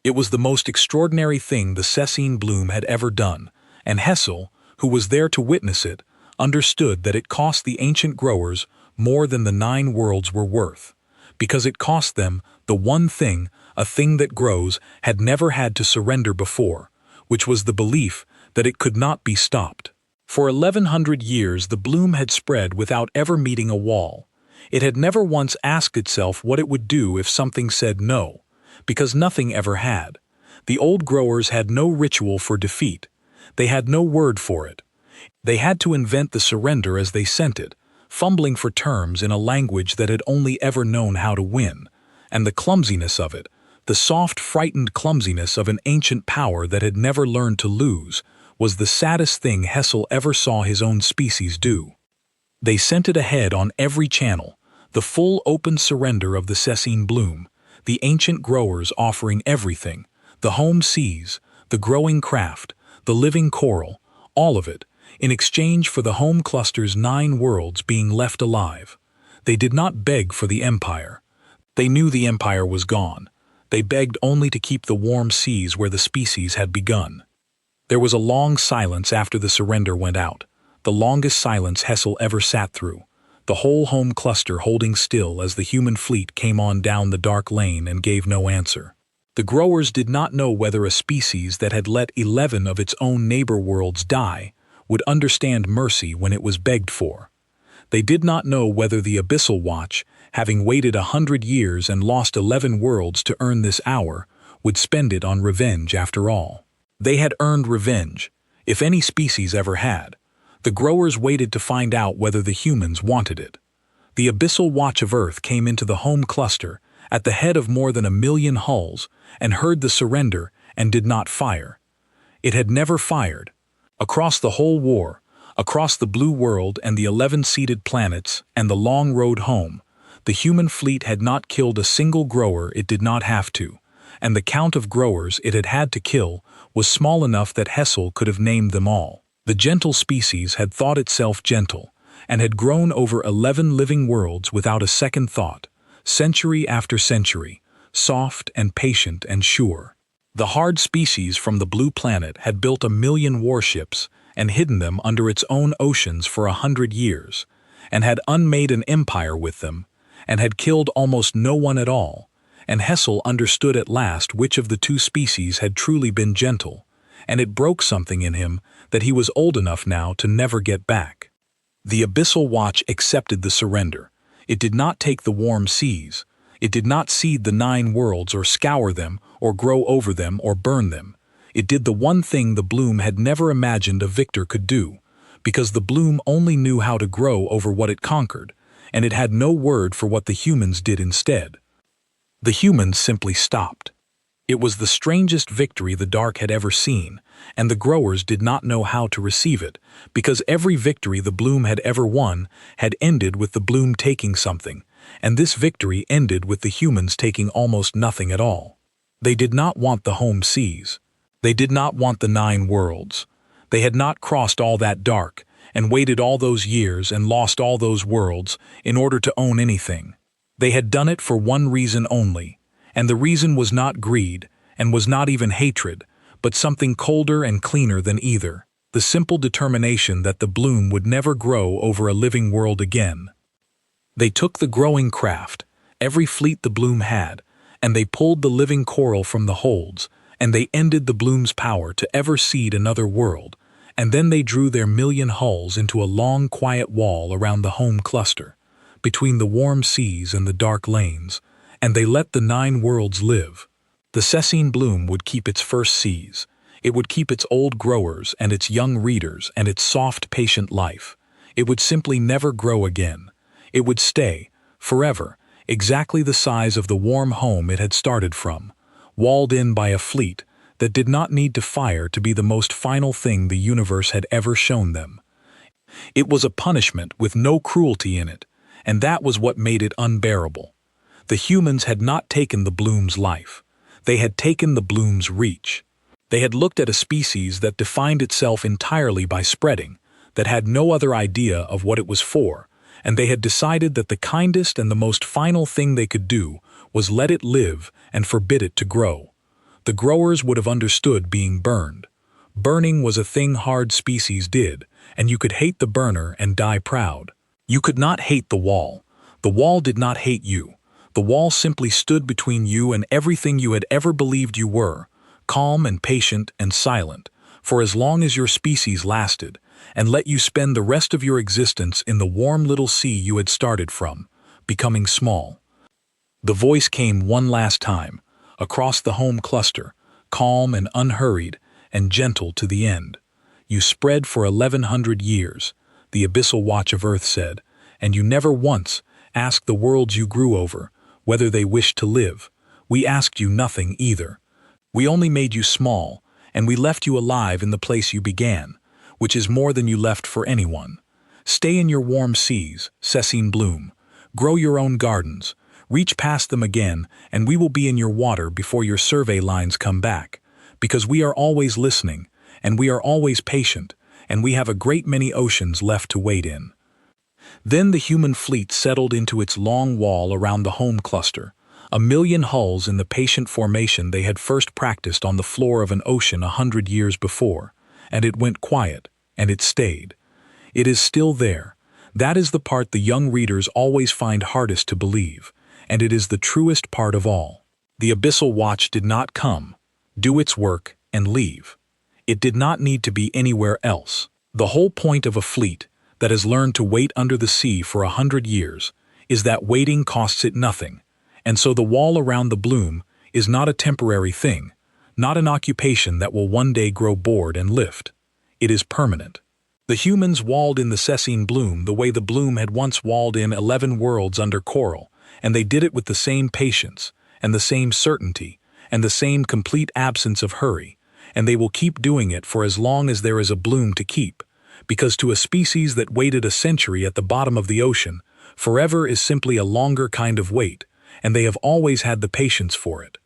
It was the most extraordinary thing the Sessine bloom had ever done, and Hessel, who was there to witness it, understood that it cost the ancient growers more than the 9 worlds were worth, because it cost them the one thing a thing that grows had never had to surrender before, which was the belief that it could not be stopped. For 1100 years the bloom had spread without ever meeting a wall. It had never once asked itself what it would do if something said no, because nothing ever had. The old growers had no ritual for defeat. They had no word for it. They had to invent the surrender as they sent it, fumbling for terms in a language that had only ever known how to win, and the clumsiness of it, the soft, frightened clumsiness of an ancient power that had never learned to lose, was the saddest thing Hessel ever saw his own species do. They sent it ahead on every channel, the full open surrender of the Sessine bloom, the ancient growers offering everything, the home seas, the growing craft, the living coral, all of it, in exchange for the home cluster's 9 worlds being left alive. They did not beg for the empire. They knew the empire was gone. They begged only to keep the warm seas where the species had begun. There was a long silence after the surrender went out, the longest silence Hessel ever sat through, the whole home cluster holding still as the human fleet came on down the dark lane and gave no answer. The growers did not know whether a species that had let 11 of its own neighbor worlds die would understand mercy when it was begged for. They did not know whether the Abyssal Watch, having waited 100 years and lost 11 worlds to earn this hour, would spend it on revenge after all. They had earned revenge, if any species ever had. The growers waited to find out whether the humans wanted it. The Abyssal Watch of Earth came into the home cluster at the head of more than 1 million hulls and heard the surrender and did not fire. It had never fired. Across the whole war, across the blue world and the 11-seeded planets and the long road home, the human fleet had not killed a single grower it did not have to, and the count of growers it had had to kill was small enough that Hessel could have named them all. The gentle species had thought itself gentle, and had grown over 11 living worlds without a second thought, century after century, soft and patient and sure. The hard species from the blue planet had built 1 million warships and hidden them under its own oceans for 100 years, and had unmade an empire with them, and had killed almost no one at all, and Hessel understood at last which of the 2 species had truly been gentle, and it broke something in him that he was old enough now to never get back. The Abyssal Watch accepted the surrender. It did not take the warm seas. It did not seed the 9 worlds or scour them or grow over them or burn them. It did the one thing the bloom had never imagined a victor could do, because the bloom only knew how to grow over what it conquered, and it had no word for what the humans did instead. The humans simply stopped. It was the strangest victory the dark had ever seen, and the growers did not know how to receive it, because every victory the bloom had ever won had ended with the bloom taking something, and this victory ended with the humans taking almost nothing at all. They did not want the home seas. They did not want the 9 worlds. They had not crossed all that dark, and waited all those years and lost all those worlds in order to own anything. They had done it for one reason only, and the reason was not greed, and was not even hatred, but something colder and cleaner than either, the simple determination that the bloom would never grow over a living world again. They took the growing craft, every fleet the bloom had, and they pulled the living coral from the holds, and they ended the bloom's power to ever seed another world, and then they drew their 1 million hulls into a long quiet wall around the home cluster, between the warm seas and the dark lanes, and they let the 9 worlds live. The Sessine bloom would keep its first seas. It would keep its old growers and its young readers and its soft, patient life. It would simply never grow again. It would stay, forever, exactly the size of the warm home it had started from, walled in by a fleet that did not need to fire to be the most final thing the universe had ever shown them. It was a punishment with no cruelty in it, and that was what made it unbearable. The humans had not taken the bloom's life. They had taken the bloom's reach. They had looked at a species that defined itself entirely by spreading, that had no other idea of what it was for, and they had decided that the kindest and the most final thing they could do was let it live and forbid it to grow. The growers would have understood being burned. Burning was a thing hard species did, and you could hate the burner and die proud. You could not hate the wall. The wall did not hate you. The wall simply stood between you and everything you had ever believed you were, calm and patient and silent, for as long as your species lasted, and let you spend the rest of your existence in the warm little sea you had started from, becoming small. The voice came one last time, across the home cluster, calm and unhurried, and gentle to the end. You spread for 1100 years, the abyssal watch of Earth said, and you never once asked the worlds you grew over whether they wished to live. We asked you nothing either. We only made you small, and we left you alive in the place you began, which is more than you left for anyone. Stay in your warm seas, Sessine bloom. Grow your own gardens. Reach past them again, and we will be in your water before your survey lines come back, because we are always listening, and we are always patient, and we have a great many oceans left to wade in. Then the human fleet settled into its long wall around the home cluster, 1,000,000 hulls in the patient formation they had first practiced on the floor of an ocean 100 years before, and it went quiet, and it stayed. It is still there. That is the part the young readers always find hardest to believe, and it is the truest part of all. The abyssal watch did not come, do its work, and leave. It did not need to be anywhere else. The whole point of a fleet that has learned to wait under the sea for 100 years is that waiting costs it nothing, and so the wall around the bloom is not a temporary thing, not an occupation that will one day grow bored and lift. It is permanent. The humans walled in the Sessine bloom the way the bloom had once walled in 11 worlds under coral, and they did it with the same patience, and the same certainty, and the same complete absence of hurry, and they will keep doing it for as long as there is a bloom to keep, because to a species that waited a century at the bottom of the ocean, forever is simply a longer kind of wait, and they have always had the patience for it.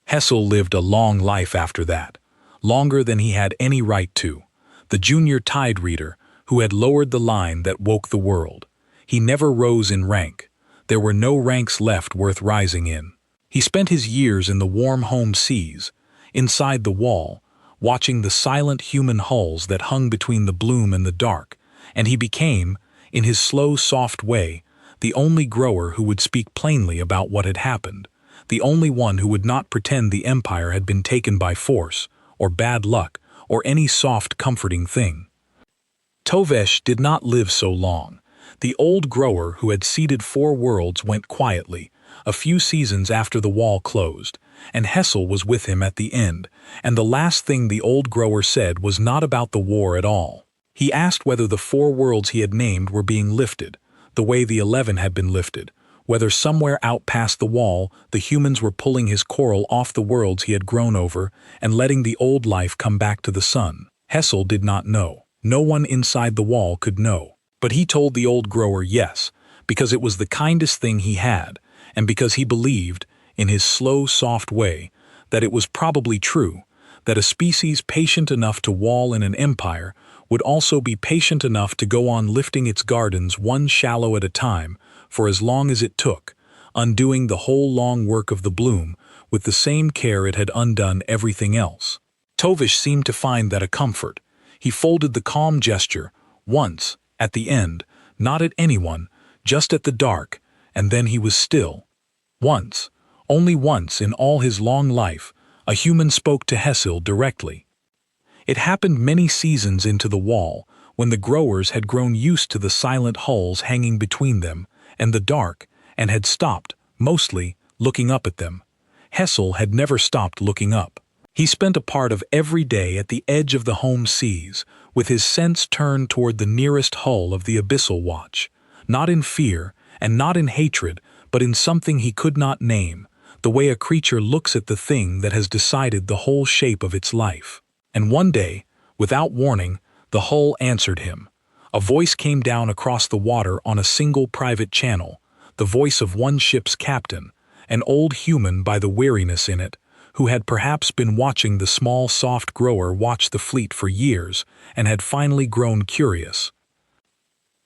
Hessel lived a long life after that, longer than he had any right to, the junior tide reader who had lowered the line that woke the world. He never rose in rank. There were no ranks left worth rising in. He spent his years in the warm home seas, inside the wall, watching the silent human hulls that hung between the bloom and the dark, and he became, in his slow, soft way, the only grower who would speak plainly about what had happened, the only one who would not pretend the empire had been taken by force, or bad luck, or any soft, comforting thing. Tovesh did not live so long. The old grower who had seeded 4 worlds went quietly, a few seasons after the wall closed, and Hessel was with him at the end, and the last thing the old grower said was not about the war at all. He asked whether the 4 worlds he had named were being lifted, the way the 11 had been lifted, whether somewhere out past the wall the humans were pulling his coral off the worlds he had grown over and letting the old life come back to the sun. Hessel did not know. No one inside the wall could know. But he told the old grower yes, because it was the kindest thing he had, and because he believed, in his slow, soft way, that it was probably true, that a species patient enough to wall in an empire would also be patient enough to go on lifting its gardens one shallow at a time for as long as it took, undoing the whole long work of the bloom with the same care it had undone everything else. Tovish seemed to find that a comfort. He folded the calm gesture, once, at the end, not at anyone, just at the dark, and then he was still. Once, only once in all his long life, a human spoke to Hessel directly. It happened many seasons into the wall, when the growers had grown used to the silent hulls hanging between them and the dark, and had stopped, mostly, looking up at them. Hessel had never stopped looking up. He spent a part of every day at the edge of the home seas, with his sense turned toward the nearest hull of the Abyssal Watch, not in fear and not in hatred, but in something he could not name, the way a creature looks at the thing that has decided the whole shape of its life. And one day, without warning, the hull answered him. A voice came down across the water on a single private channel, the voice of one ship's captain, an old human by the weariness in it, who had perhaps been watching the small soft grower watch the fleet for years and had finally grown curious.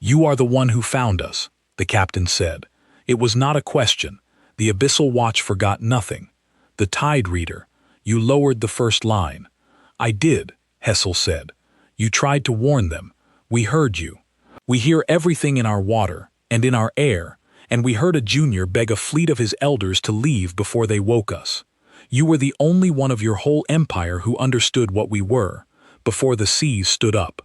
"You are the one who found us," the captain said. It was not a question. The Abyssal Watch forgot nothing. "The tide reader, you lowered the first line." "I did," Hessel said. "You tried to warn them. We heard you. We hear everything in our water and in our air, and we heard a junior beg a fleet of his elders to leave before they woke us. You were the only one of your whole empire who understood what we were, before the seas stood up.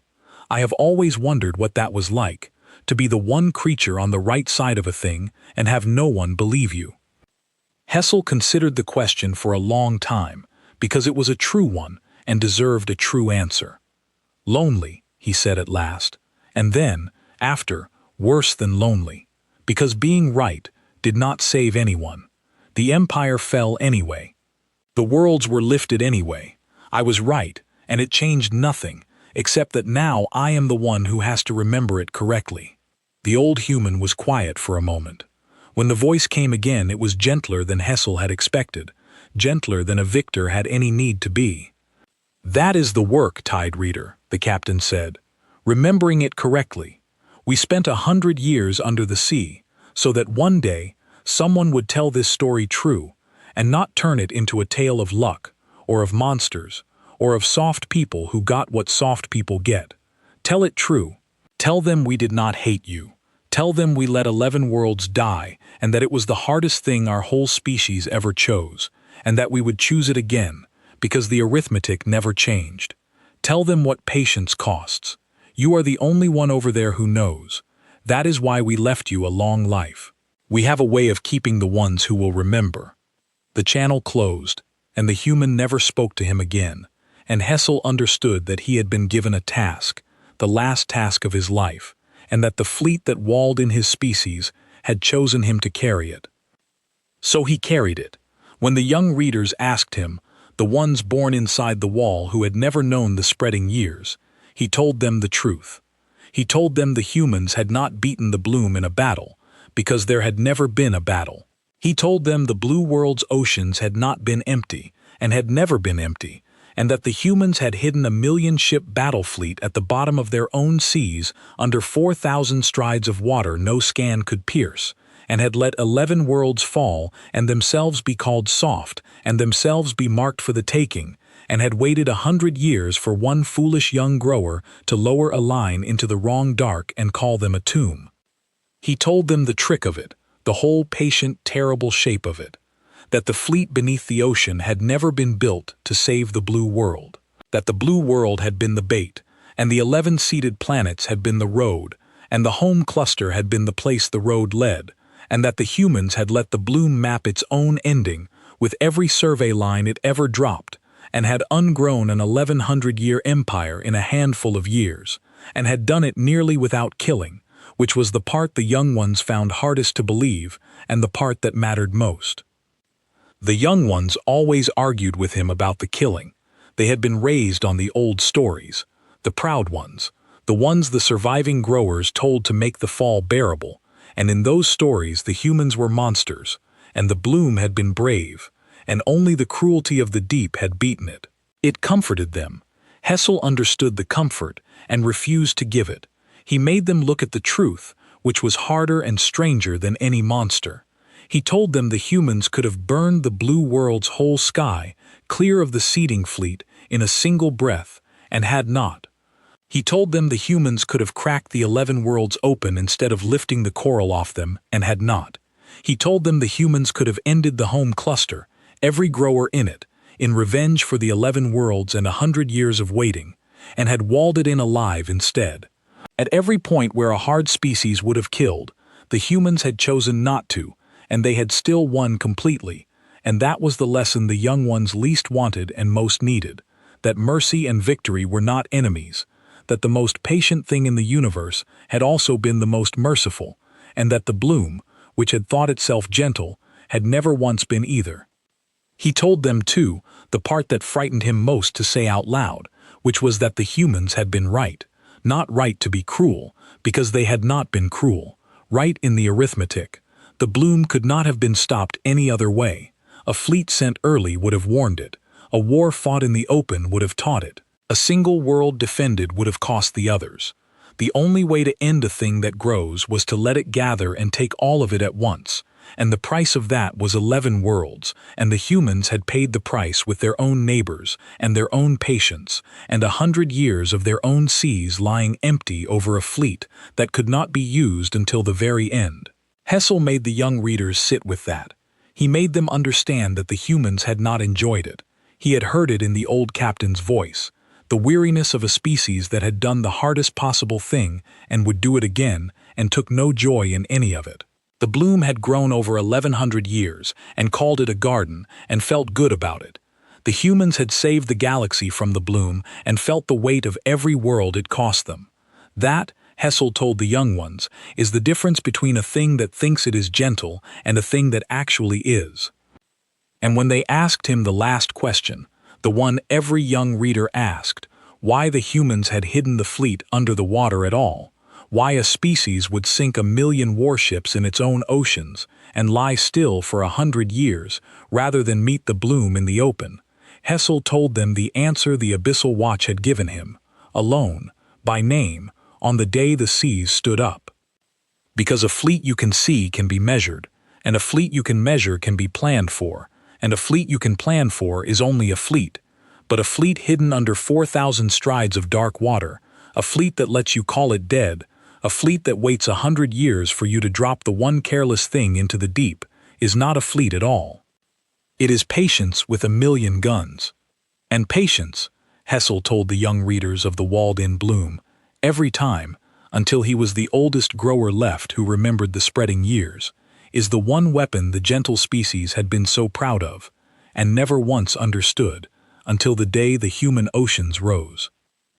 I have always wondered what that was like, to be the one creature on the right side of a thing and have no one believe you." Hessel considered the question for a long time, because it was a true one and deserved a true answer. "Lonely," he said at last, and then, after, worse than lonely, because being right did not save anyone. The empire fell anyway. The worlds were lifted anyway. I was right, and it changed nothing, except that now I am the one who has to remember it correctly." The old human was quiet for a moment. When the voice came again, it was gentler than Hessel had expected, gentler than a victor had any need to be. "That is the work, Tide Reader," the captain said. "Remembering it correctly. We spent 100 years under the sea, so that one day someone would tell this story true, and not turn it into a tale of luck, or of monsters, or of soft people who got what soft people get. Tell it true. Tell them we did not hate you. Tell them we let 11 worlds die, and that it was the hardest thing our whole species ever chose, and that we would choose it again, because the arithmetic never changed. Tell them what patience costs. You are the only one over there who knows. That is why we left you a long life. We have a way of keeping the ones who will remember." The channel closed, and the human never spoke to him again, and Hessel understood that he had been given a task, the last task of his life, and that the fleet that walled in his species had chosen him to carry it. So he carried it. When the young readers asked him, the ones born inside the wall who had never known the spreading years, he told them the truth. He told them the humans had not beaten the bloom in a battle, because there had never been a battle. He told them the blue world's oceans had not been empty, and had never been empty, and that the humans had hidden a 1,000,000-ship Battlefleet at the bottom of their own seas under 4,000 strides of water no scan could pierce, and had let 11 worlds fall and themselves be called soft, and themselves be marked for the taking, and had waited 100 years for one foolish young grower to lower a line into the wrong dark and call them a tomb. He told them the trick of it, the whole patient, terrible shape of it, that the fleet beneath the ocean had never been built to save the blue world, that the blue world had been the bait, and the 11 seeded planets had been the road, and the home cluster had been the place the road led, and that the humans had let the bloom map its own ending with every survey line it ever dropped, and had ungrown an 1,100-year empire in a handful of years, and had done it nearly without killing, which was the part the young ones found hardest to believe and the part that mattered most. The young ones always argued with him about the killing. They had been raised on the old stories, the proud ones, the ones the surviving growers told to make the fall bearable, and in those stories the humans were monsters, and the bloom had been brave, and only the cruelty of the deep had beaten it. It comforted them. Hessel understood the comfort and refused to give it. He made them look at the truth, which was harder and stranger than any monster. He told them the humans could have burned the blue world's whole sky, clear of the seeding fleet, in a single breath, and had not. He told them the humans could have cracked the 11 worlds open instead of lifting the coral off them, and had not. He told them the humans could have ended the home cluster, every grower in it, in revenge for the 11 worlds and 100 years of waiting, and had walled it in alive instead. At every point where a hard species would have killed, the humans had chosen not to, and they had still won completely, And that was the lesson the young ones least wanted and most needed, that mercy and victory were not enemies, that the most patient thing in the universe had also been the most merciful, and that the bloom, which had thought itself gentle, had never once been either. He told them, too, the part that frightened him most to say out loud, which was that the humans had been right, not right to be cruel, because they had not been cruel, right in the arithmetic. The bloom could not have been stopped any other way. A fleet sent early would have warned it. A war fought in the open would have taught it. A single world defended would have cost the others. The only way to end a thing that grows was to let it gather and take all of it at once, and the price of that was 11 worlds, and the humans had paid the price with their own neighbors and their own patience, and 100 years of their own seas lying empty over a fleet that could not be used until the very end. Hessel made the young readers sit with that. He made them understand that the humans had not enjoyed it. He had heard it in the old captain's voice, the weariness of a species that had done the hardest possible thing and would do it again and took no joy in any of it. The bloom had grown over 1100 years and called it a garden and felt good about it. The humans had saved the galaxy from the bloom and felt the weight of every world it cost them. That, Hessel told the young ones, is the difference between a thing that thinks it is gentle and a thing that actually is. And when they asked him the last question, the one every young reader asked, why the humans had hidden the fleet under the water at all, why a species would sink 1,000,000 warships in its own oceans and lie still for 100 years rather than meet the bloom in the open, Hessel told them the answer the Abyssal Watch had given him, alone, by name, on the day the seas stood up. Because a fleet you can see can be measured, and a fleet you can measure can be planned for, and a fleet you can plan for is only a fleet, but a fleet hidden under 4,000 strides of dark water, a fleet that lets you call it dead, a fleet that waits 100 years for you to drop the one careless thing into the deep, is not a fleet at all. It is patience with 1,000,000 guns. And patience, Hessel told the young readers of the walled-in bloom, every time, until he was the oldest grower left who remembered the spreading years, is the one weapon the gentle species had been so proud of, and never once understood, until the day the human oceans rose.